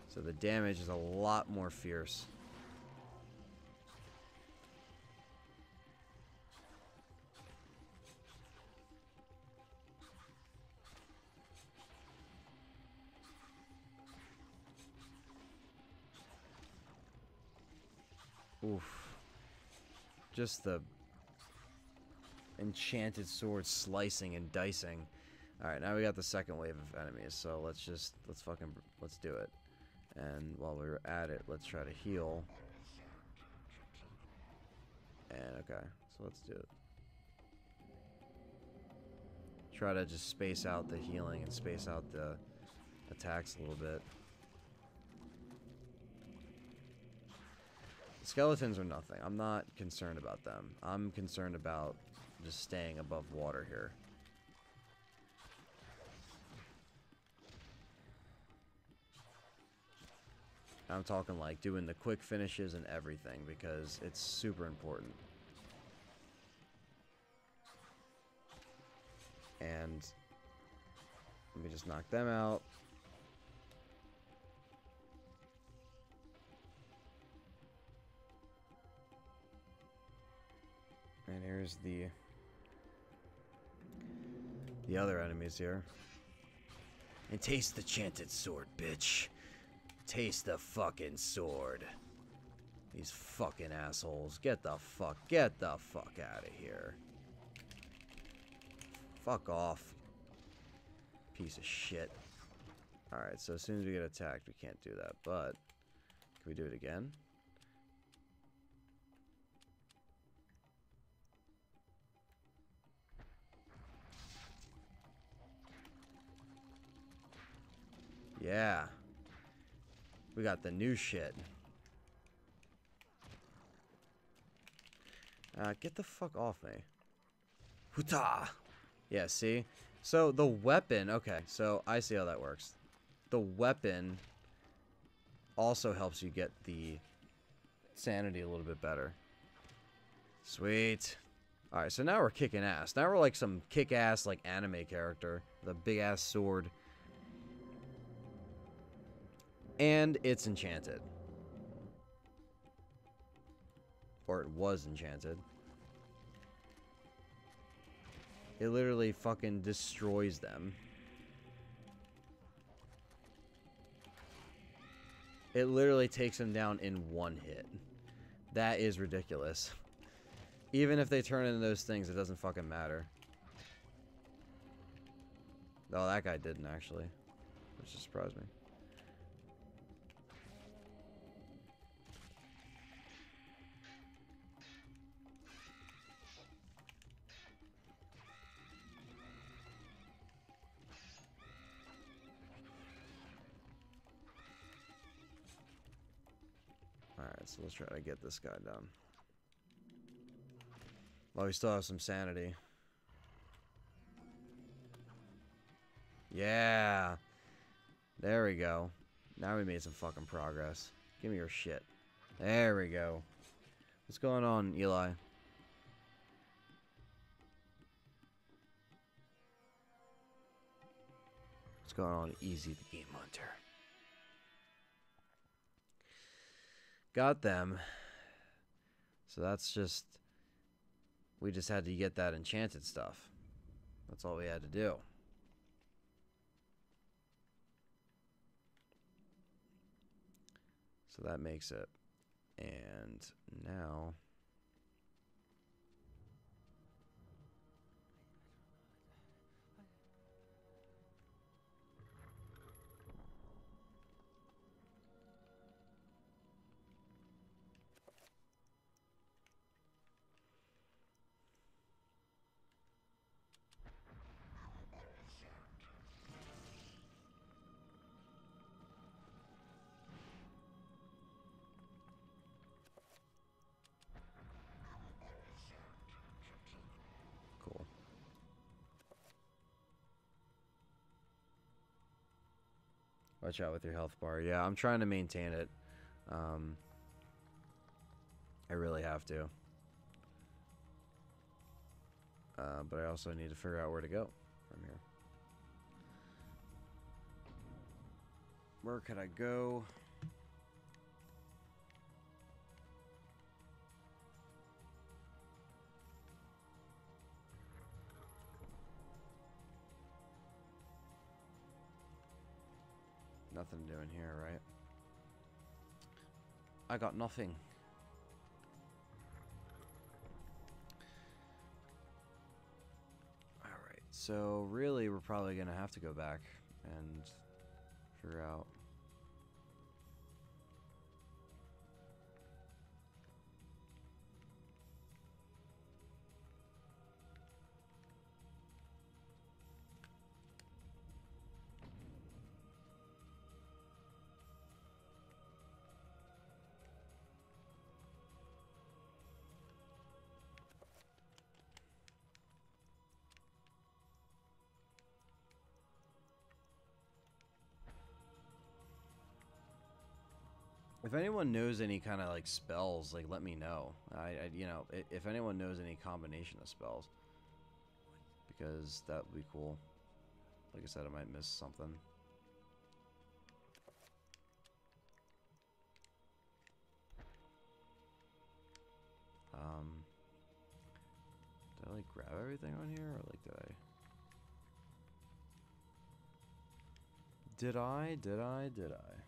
So the damage is a lot more fierce. Oof. Just the enchanted sword slicing and dicing. Alright, now we got the second wave of enemies, so let's do it. And while we're at it, let's try to heal. And okay, so let's do it. try to just space out the healing and space out the attacks a little bit. The skeletons are nothing. I'm not concerned about them. I'm concerned about just staying above water here. I'm talking like doing the quick finishes and everything because it's super important. And let me just knock them out. And here's the other enemies here. And taste the chanted sword, bitch. Taste the fucking sword. These fucking assholes. Get the fuck out of here. Fuck off. Piece of shit. Alright, so as soon as we get attacked, we can't do that. But, can we do it again? Yeah. We got the new shit. Get the fuck off me. Huta! Yeah, see? So, the weapon... Okay, so I see how that works. The weapon also helps you get the sanity a little bit better. Sweet. Alright, so now we're kicking ass. Now we're like some kick-ass, like, anime character. The big-ass sword. And it's enchanted. Or it was enchanted. It literally fucking destroys them. It literally takes them down in one hit. That is ridiculous. Even if they turn into those things, it doesn't fucking matter. Oh, that guy didn't actually. Which just surprised me. Alright, so let's try to get this guy down. Well, we still have some sanity. Yeah. There we go. Now we made some fucking progress. Give me your shit. There we go. What's going on, Eli? What's going on, Easy the Game Hunter? Got them. So that's just... We just had to get that enchanted stuff. That's all we had to do. So that makes it. And now... Cool. Watch out with your health bar. Yeah, I'm trying to maintain it. I really have to. But I also need to figure out where to go from here. Where could I go? Nothing doing here, right? I got nothing. Alright, so really we're probably gonna have to go back and figure out. If anyone knows any kind of like spells, like let me know. You know, if anyone knows any combination of spells, because that would be cool. Like I said, I might miss something. Did I like grab everything on here, or like did I? Did I? Did I? Did I?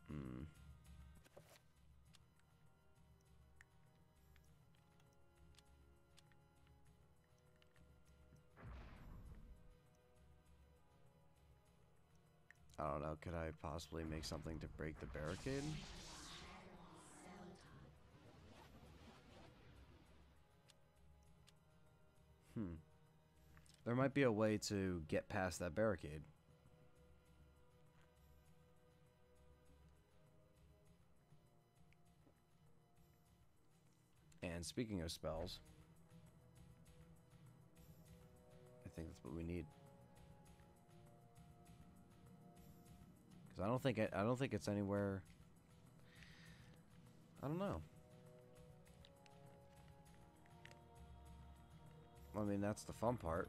Hmm. I don't know. Could I possibly make something to break the barricade? Hmm. There might be a way to get past that barricade. And speaking of spells, I think that's what we need. Because I don't think it's anywhere. I don't know. I mean, that's the fun part.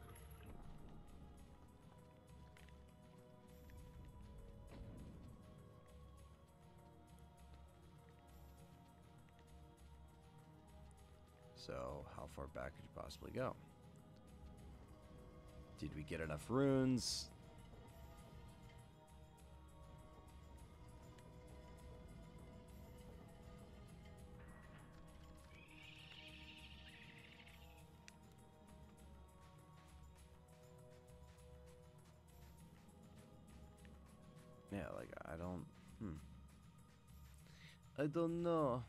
So, how far back could you possibly go? Did we get enough runes? Yeah, like, I don't... I don't know.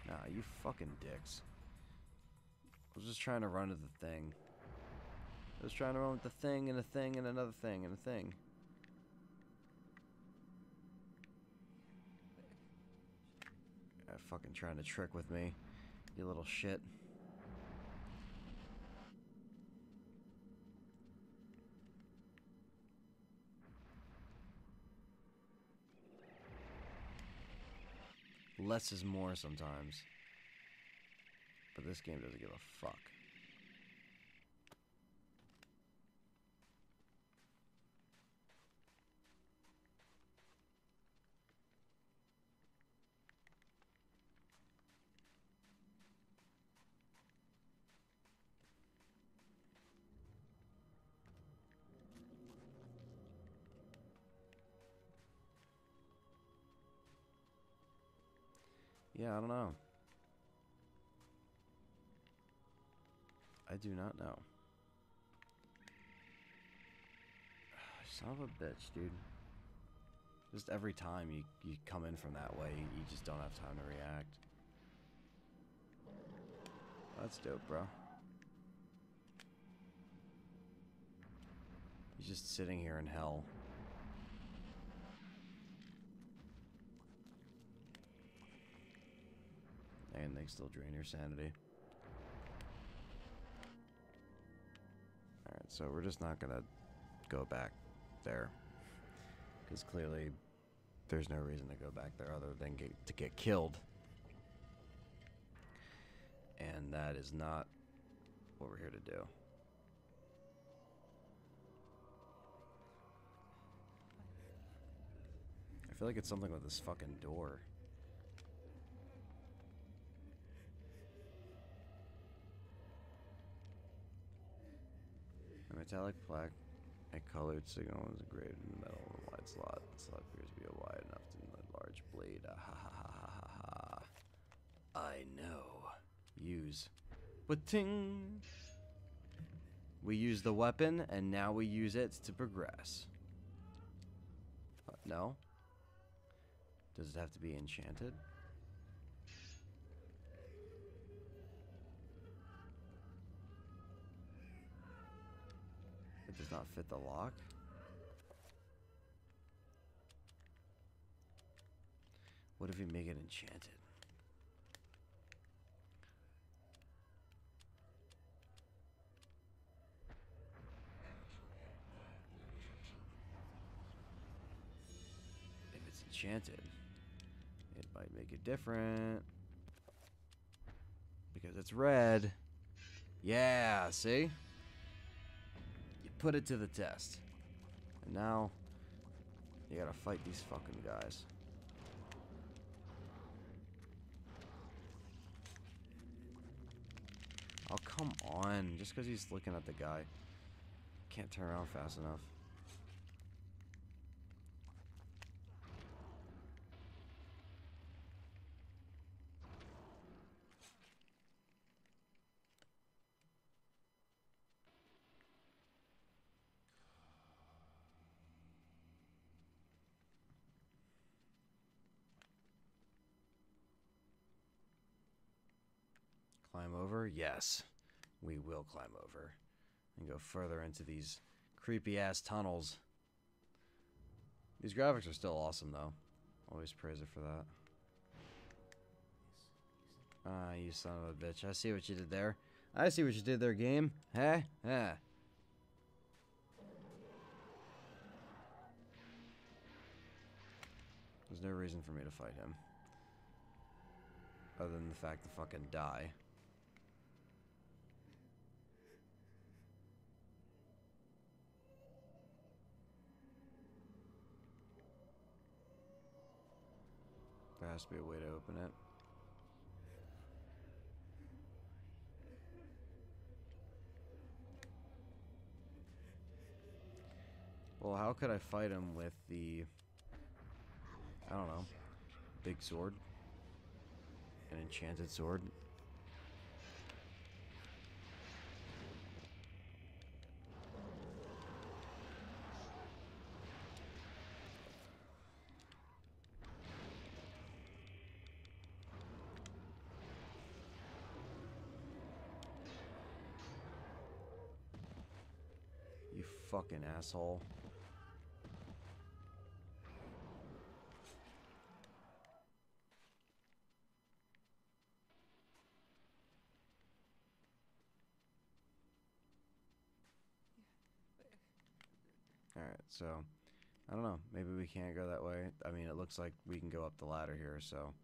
Nah, you fucking dicks. I was just trying to run to the thing. I was trying to run with the thing and a thing and another thing and a thing. Fucking trying to trick with me, you little shit. Less is more sometimes. But this game doesn't give a fuck. Yeah, I don't know. I do not know. Son of a bitch, dude. Just every time you come in from that way, you just don't have time to react. That's dope, bro. He's just sitting here in hell. And they still drain your sanity. Alright, so we're just not gonna go back there. Because clearly, there's no reason to go back there other than to get killed. And that is not what we're here to do. I feel like it's something with this fucking door. A metallic plaque, a colored signal is engraved in the middle of the wide slot. The slot appears to be wide enough to a large blade. Ah, ha ha ha ha ha. I know. Use. Ba-ting! We use the weapon, and now we use it to progress. No? Does it have to be enchanted? does not fit the lock. What if we make it enchanted? If it's enchanted, it might make it different. Because it's red. Yeah, see? You put it to the test. And now, you gotta fight these fucking guys. Oh, come on. Just because he's looking at the guy. Can't turn around fast enough. Climb over? Yes. We will climb over. And go further into these creepy ass tunnels. These graphics are still awesome though. Always praise it for that. Ah, you son of a bitch. I see what you did there. I see what you did there, game. Huh? Huh. There's no reason for me to fight him. Other than the fact to fucking die. There has to be a way to open it. Well, how could I fight him with the... I don't know. Big sword? An enchanted sword? You fucking asshole. Alright, so... I don't know. Maybe we can't go that way. I mean, it looks like we can go up the ladder here, so...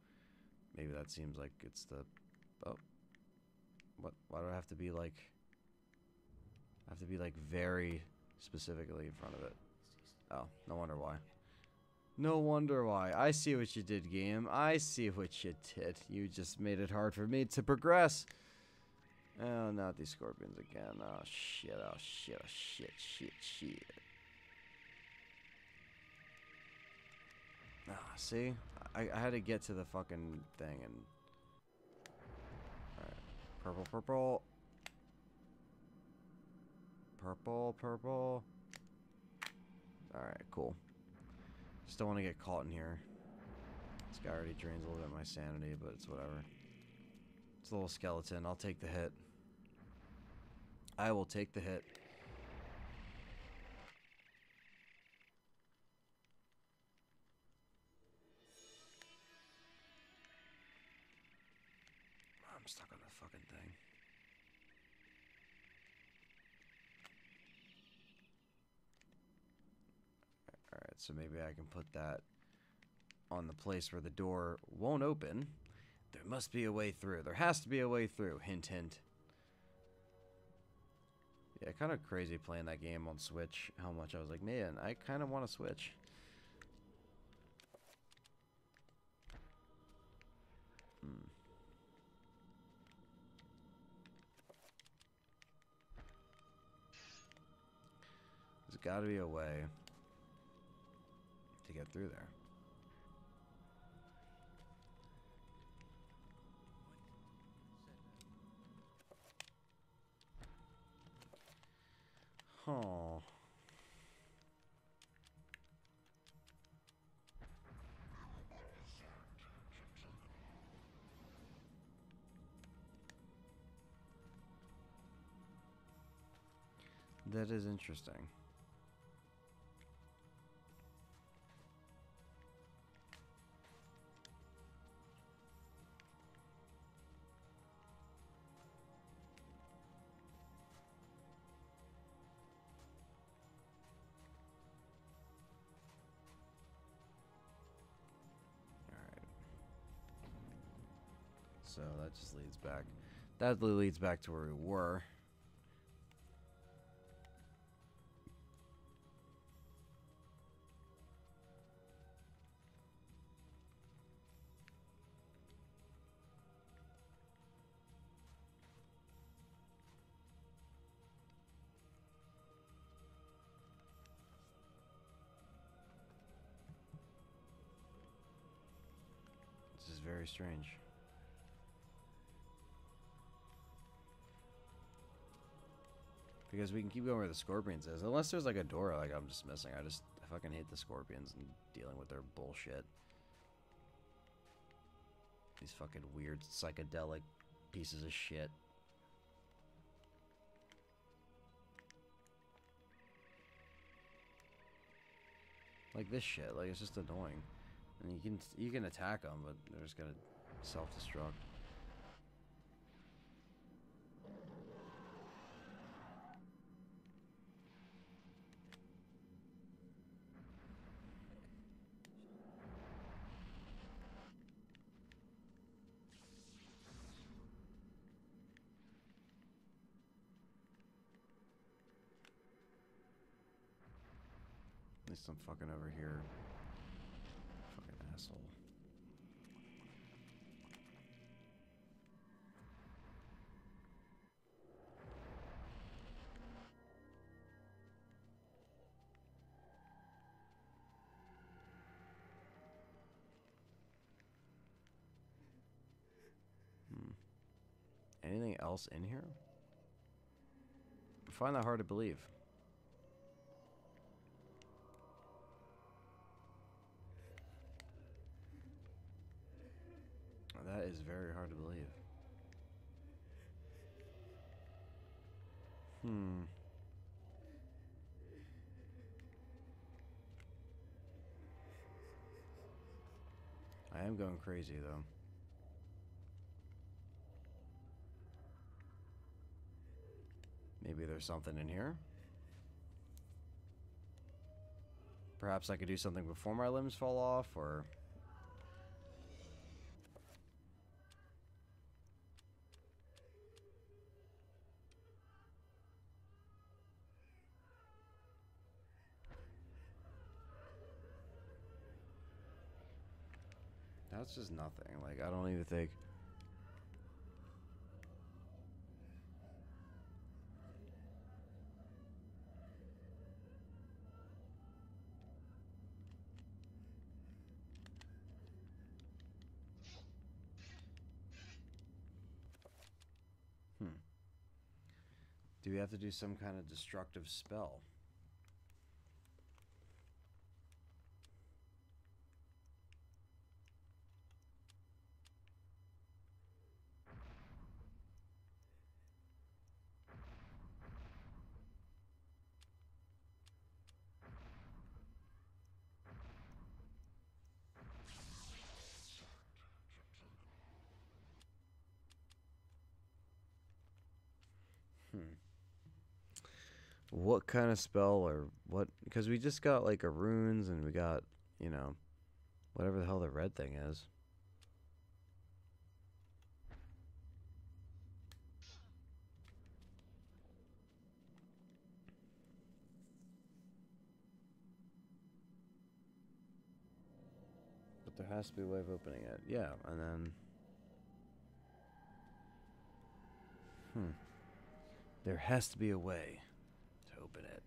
Maybe that seems like it's the... Oh. What? Why do I have to be like... I have to be like very specifically in front of it. Oh, no wonder why. No wonder why. I see what you did, game. I see what you did. You just made it hard for me to progress. Oh, not these scorpions again. Oh, shit. Oh, shit. Oh, shit. Shit. Shit. Ah, see? I had to get to the fucking thing and... Alright. Purple, purple. Purple, purple. Alright, cool. Just don't want to get caught in here. This guy already drains a little bit of my sanity, but it's whatever. It's a little skeleton. I'll take the hit. I will take the hit. I'm stuck on the fucking thing. Alright, so maybe I can put that on the place where the door won't open. There must be a way through. There has to be a way through. Hint, hint. Yeah, kind of crazy playing that game on Switch. How much I was like, man, I kind of want to switch. There's got to be a way to get through there. Huh. That is interesting. So that just leads back. That leads back to where we were. This is very strange. Because we can keep going where the scorpions is. Unless there's like a door like I'm just missing. I fucking hate the scorpions and dealing with their bullshit. These fucking weird psychedelic pieces of shit. Like this shit. Like it's just annoying. And you can attack them, but they're just gonna self-destruct. At least I'm fucking over here. Fucking asshole. Anything else in here? I find that hard to believe. That is very hard to believe. I am going crazy though. Maybe there's something in here. Perhaps I could do something before my limbs fall off, or... That's just nothing. Like, I don't even think... Do we have to do some kind of destructive spell? What kind of spell or what? Because we just got like a runes and we got, you know, whatever the hell the red thing is. But there has to be a way of opening it. Yeah, and then... There has to be a way to open it.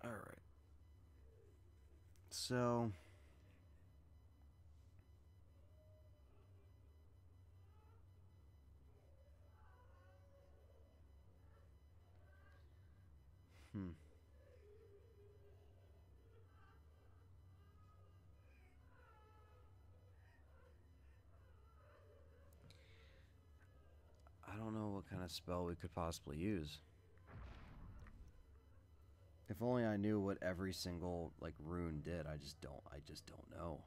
All right. So hmm. I don't know what kind of spell we could possibly use. If only I knew what every single like rune did. I just don't. I just don't know.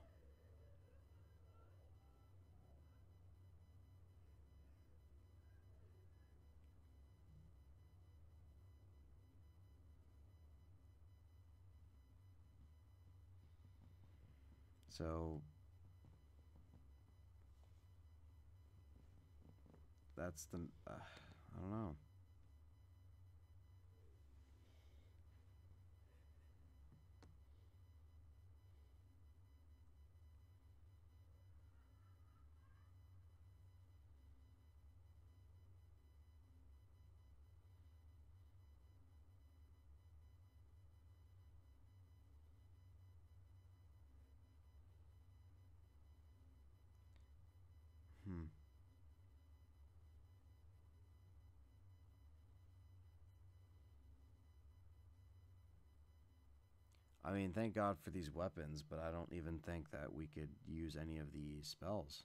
So that's the. I don't know. Hmm. I mean, thank God for these weapons, but I don't even think that we could use any of the spells.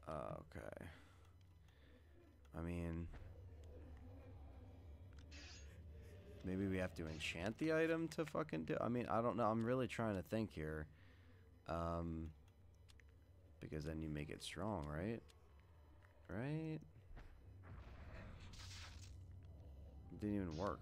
Okay. I mean, maybe we have to enchant the item to fucking do. I mean, I don't know. I'm really trying to think here. Um, because then you make it strong, right? Right? It didn't even work.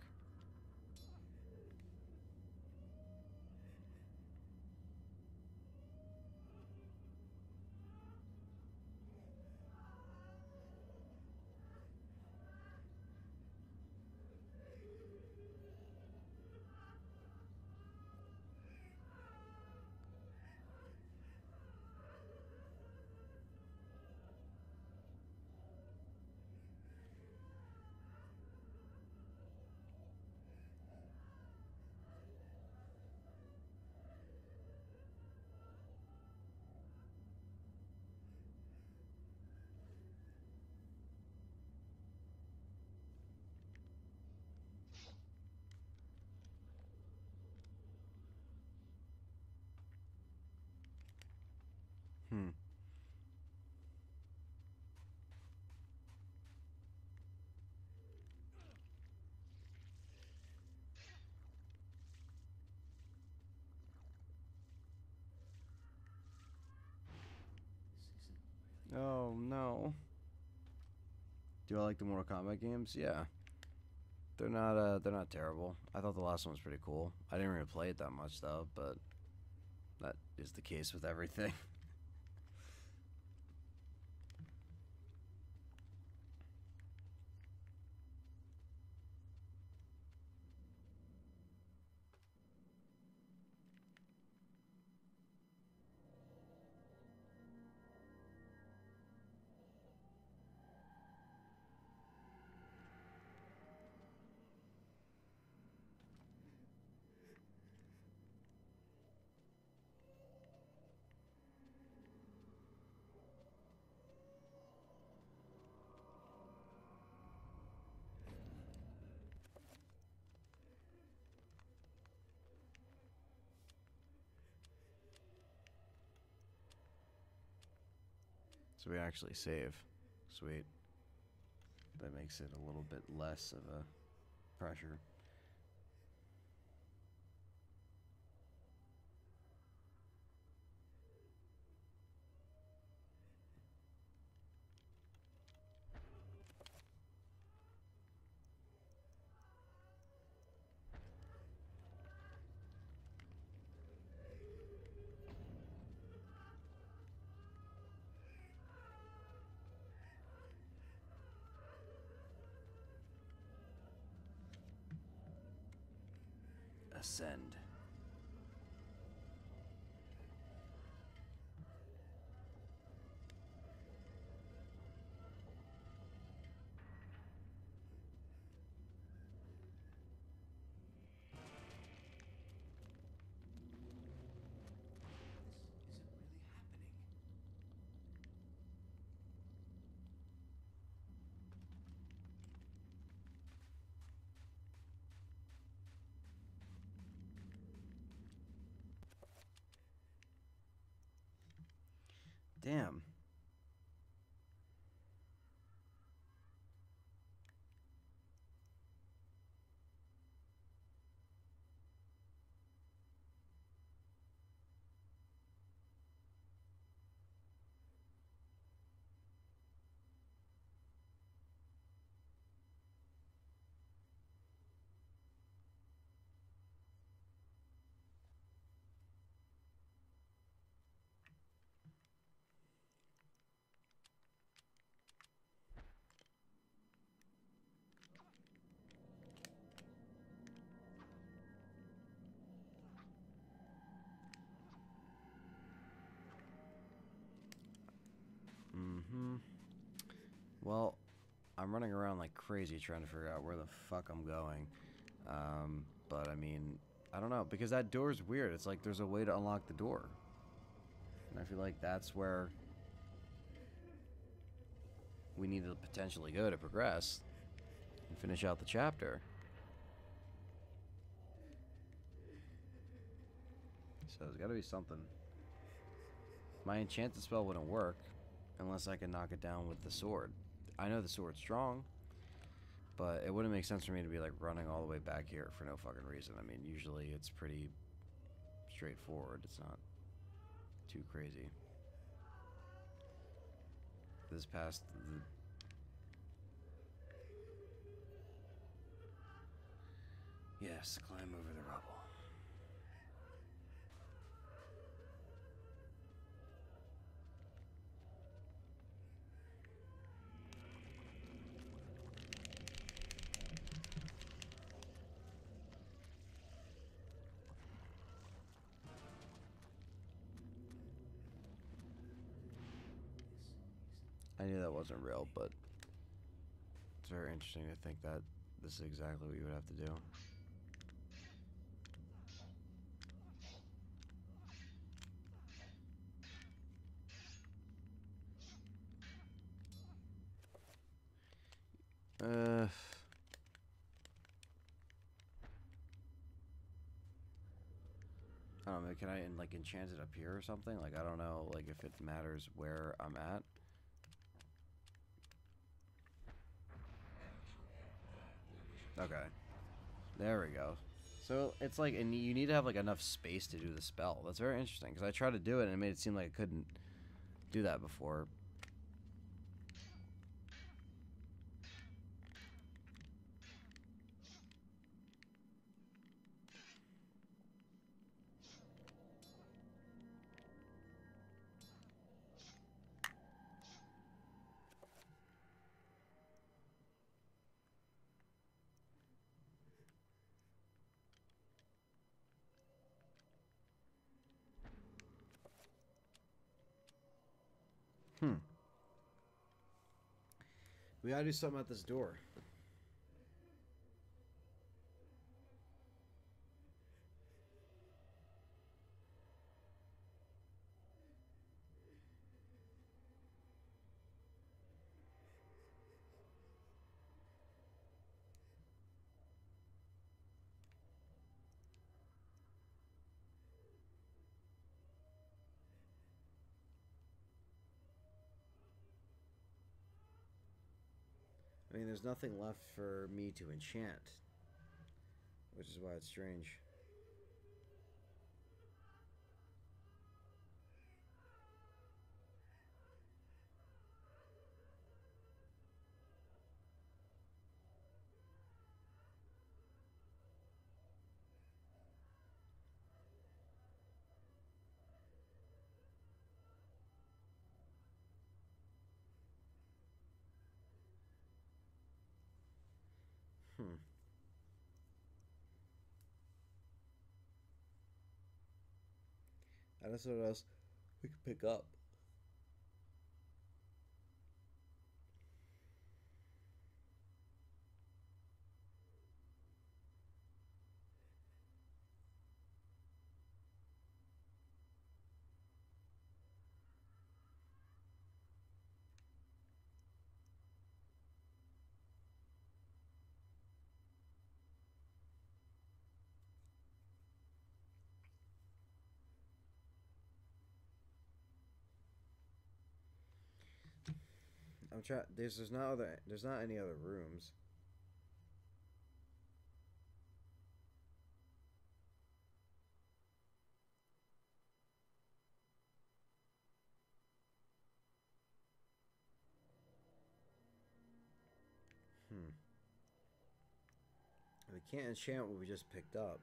Hmm. Oh no. Do I like the Mortal Kombat games? Yeah. They're not terrible. I thought the last one was pretty cool. I didn't really play it that much though, but that is the case with everything. So we actually save. Sweet. That makes it a little bit less of a pressure. Ascend.
This isn't really happening.
Damn. Well, I'm running around like crazy trying to figure out where the fuck I'm going. But I mean, I don't know, because that door's weird. It's like there's a way to unlock the door. And I feel like that's where we need to potentially go to progress and finish out the chapter. So there's gotta be something. My enchanted spell wouldn't work unless I could knock it down with the sword. I know the sword's strong, but it wouldn't make sense for me to be like running all the way back here for no fucking reason. I mean, usually it's pretty straightforward. It's not too crazy. This past the... Yes, climb over the rubble. I knew that wasn't real, but it's very interesting to think that this is exactly what you would have to do. I don't know, can I like enchant it up here or something? Like, I don't know, like if it matters where I'm at. Okay. There we go. So it's like, and you need to have like enough space to do the spell. That's very interesting, because I tried to do it and it made it seem like I couldn't do that before. We gotta do something at this door. I mean, there's nothing left for me to enchant, which is why it's strange. Hmm. I don't know what else we could pick up. I'm trying. There's not any other rooms. We can't enchant what we just picked up.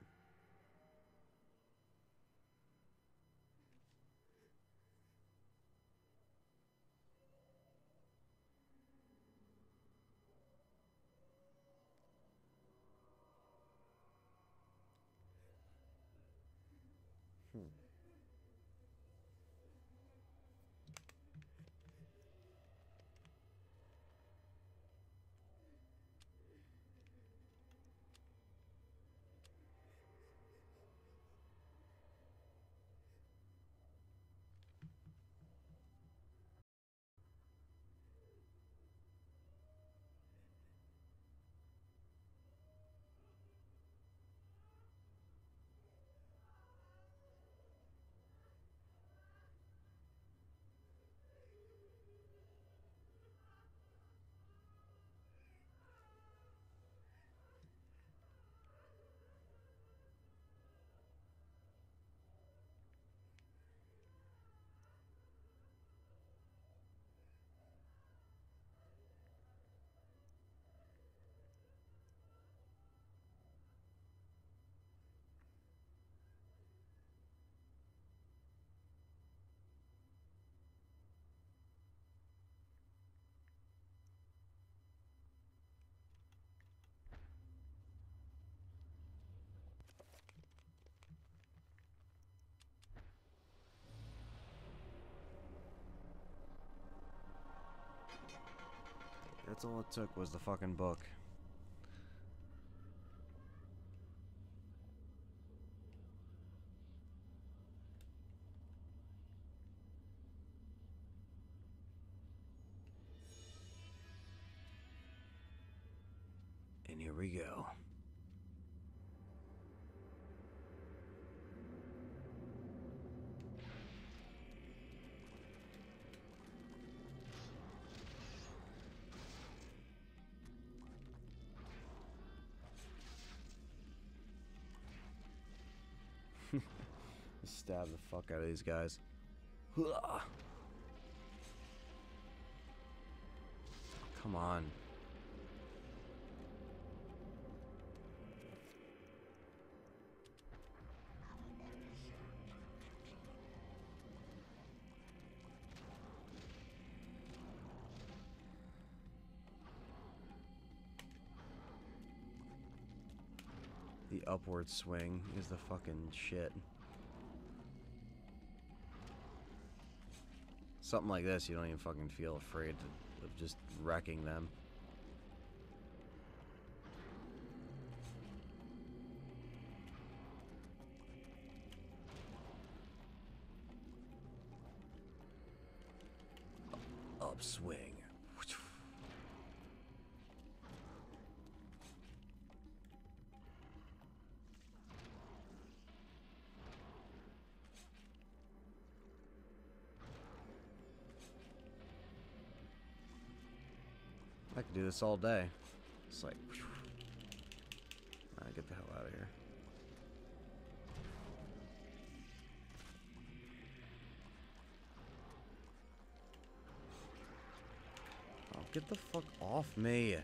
That's all it took was the fucking book. And here we go. Stab the fuck out of these guys. Come on. The upward swing is the fucking shit. Something like this, you don't even fucking feel afraid of just wrecking them. Upswing. I could do this all day. It's like, alright, get the hell out of here. Oh, get the fuck off me.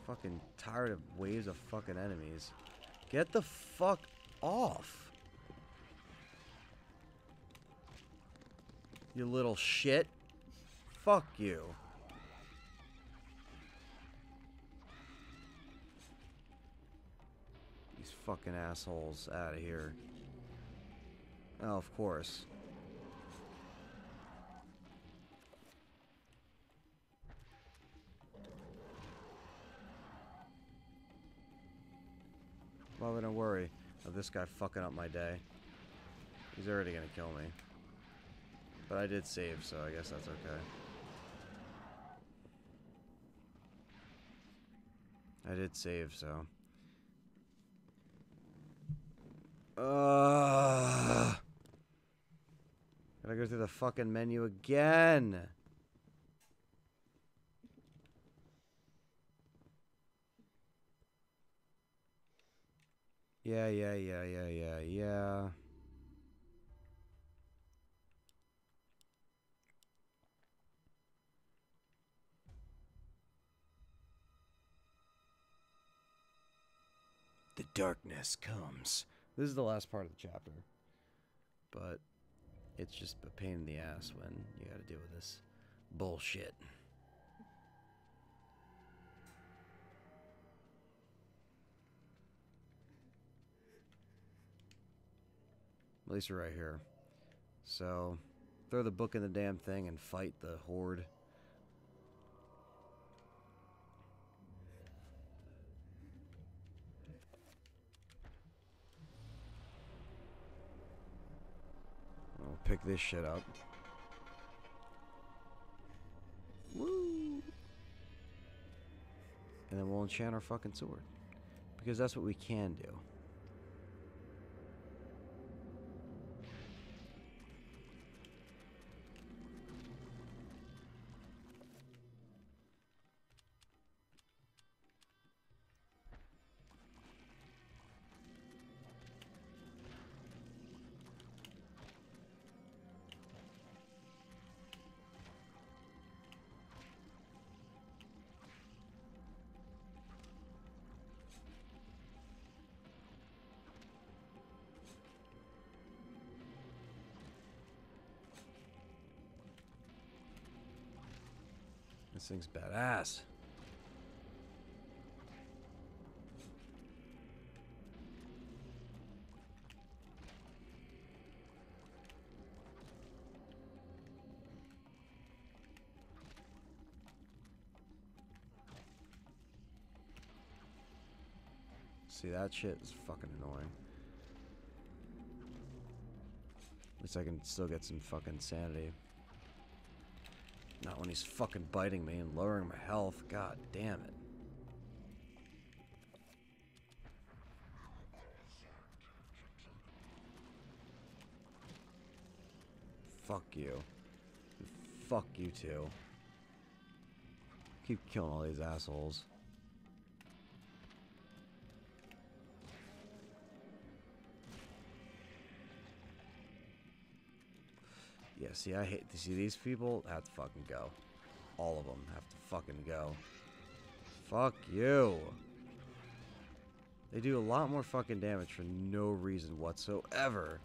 Fucking tired of waves of fucking enemies. Get the fuck off. You little shit. Fuck you. These fucking assholes out of here. Oh, of course. Why would I worry of this guy fucking up my day? He's already gonna kill me. But I did save, so I guess that's okay. I did save, so. Gotta go through the fucking menu again. Yeah. The darkness comes. This is the last part of the chapter. But it's just a pain in the ass when you gotta deal with this bullshit. At least we're right here. So, throw the book in the damn thing and fight the horde. I'll pick this shit up. Woo! And then we'll enchant our fucking sword. Because that's what we can do. This thing's badass. See, that shit is fucking annoying. At least I can still get some fucking sanity. Not when he's fucking biting me and lowering my health. God damn it. Fuck you. Fuck you too. Keep killing all these assholes. Yeah, see, I hate to see these people have to fucking go. All of them have to fucking go. Fuck you. They do a lot more fucking damage for no reason whatsoever.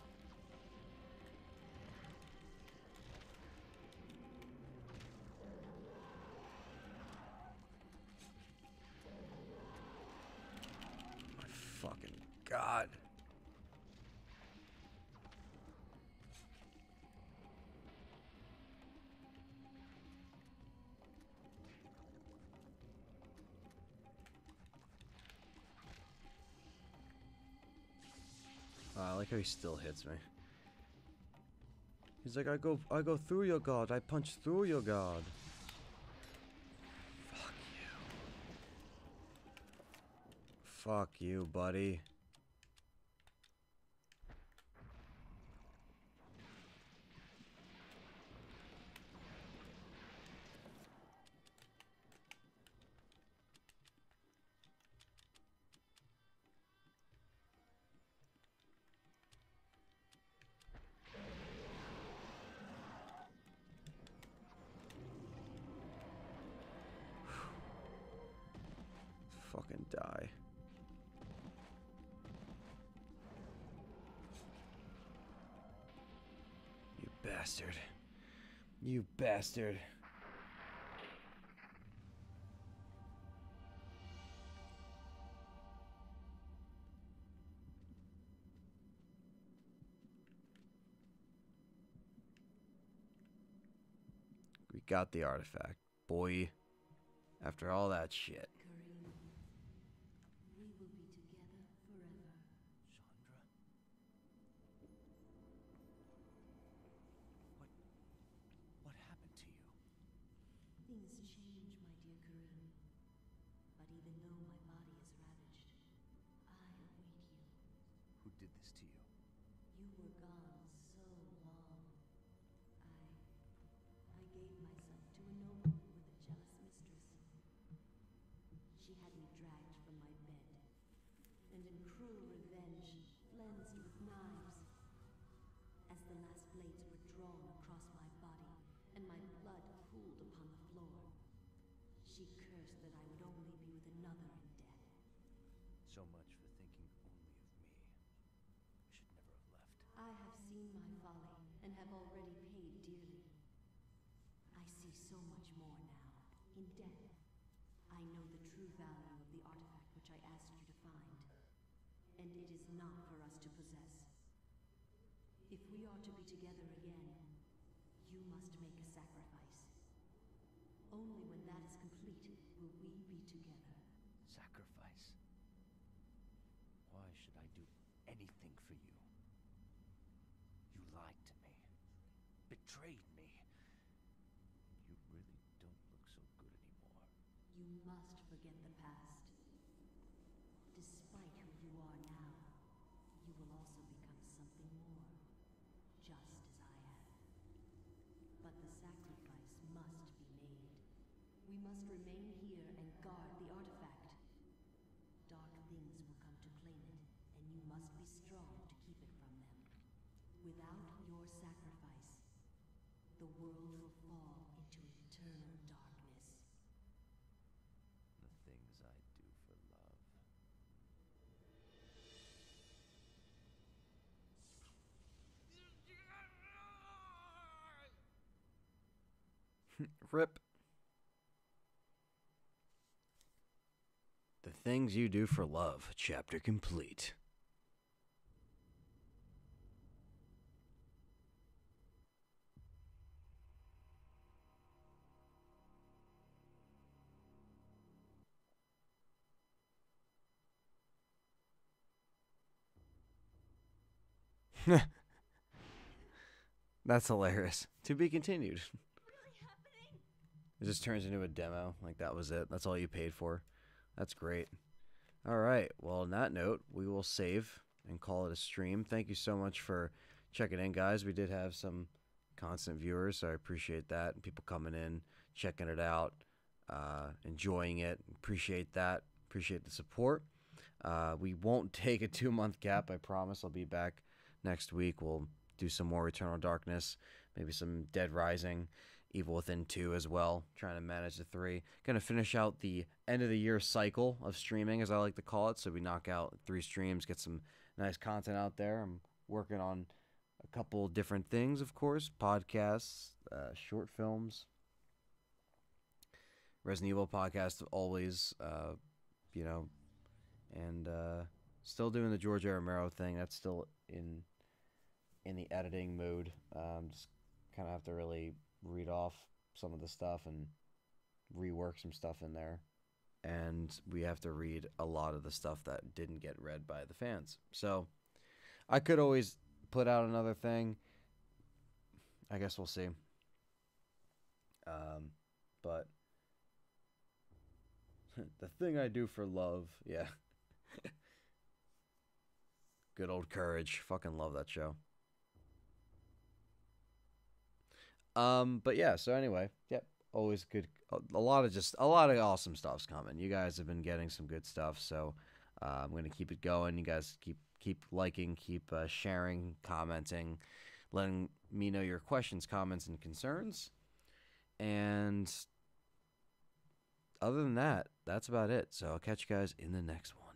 My fucking God. I like how he still hits me. He's like, I go through your guard. I punch through your guard. Fuck you. Fuck you, buddy. Fucking die. You bastard. You bastard. got the artifact, boy. After all that shit.
Kareem, we will be together forever.
Chandra? What happened to you?
Things change, my dear Kareem. But even though my body is ravaged, I await you.
Who did this to you?
You were gone so long. I gave myself to a nobleman with a jealous mistress. She had me dragged from my bed, and in cruel revenge, flensed with knives. As the last blades were drawn across my body, and my blood pooled upon the floor, she cursed that I would only be with another in death.
So much for thinking only of me. You should never have left.
I have seen my folly, and have already paid dearly. I see so much more now, in death. I know the true value of the artifact which I asked you to find, and it is not for us to possess. If we are to be together again, you must make a sacrifice. Only when that is complete will we be together.
Sacrifice? Why should I do anything for you? You lied to me. Betrayed me. You really don't look so good anymore.
You must forget the past. Despite who you are now, you will also become something more, just as I have. But the sacrifice must be made. We must remain here and guard the artifact. Dark things will come to claim it, and you must be strong to keep it from them. Without your sacrifice, the world will fall into eternal darkness.
The things I do for love.
Rip. The Things You Do for Love, chapter complete. That's hilarious. To be continued. It just turns into a demo. Like, that was it. That's all you paid for. That's great. All right. Well, on that note, we will save and call it a stream. Thank you so much for checking in, guys. We did have some constant viewers, so I appreciate that. People coming in, checking it out, enjoying it. Appreciate that. Appreciate the support. We won't take a 2-month gap, I promise. I'll be back next week. We'll do some more Eternal Darkness, maybe some Dead Rising, Evil Within 2 as well, trying to manage the 3. Gonna finish out the end of the year cycle of streaming, as I like to call it, so we knock out 3 streams, get some nice content out there. I'm working on a couple different things, of course, podcasts, short films, Resident Evil podcast always, you know, and still doing the George A. Romero thing. That's still in the editing mode. Just kind of have to really read off some of the stuff and rework some stuff in there. And we have to read a lot of the stuff that didn't get read by the fans. So I could always put out another thing. I guess we'll see. But The Thing I Do for Love, yeah. Good old Courage. Fucking love that show. But yeah, so anyway, yep, always good. A lot of awesome stuff's coming. You guys have been getting some good stuff, so I'm gonna keep it going. You guys keep liking, keep sharing, commenting, letting me know your questions, comments, and concerns. And other than that, that's about it. So I'll catch you guys in the next one.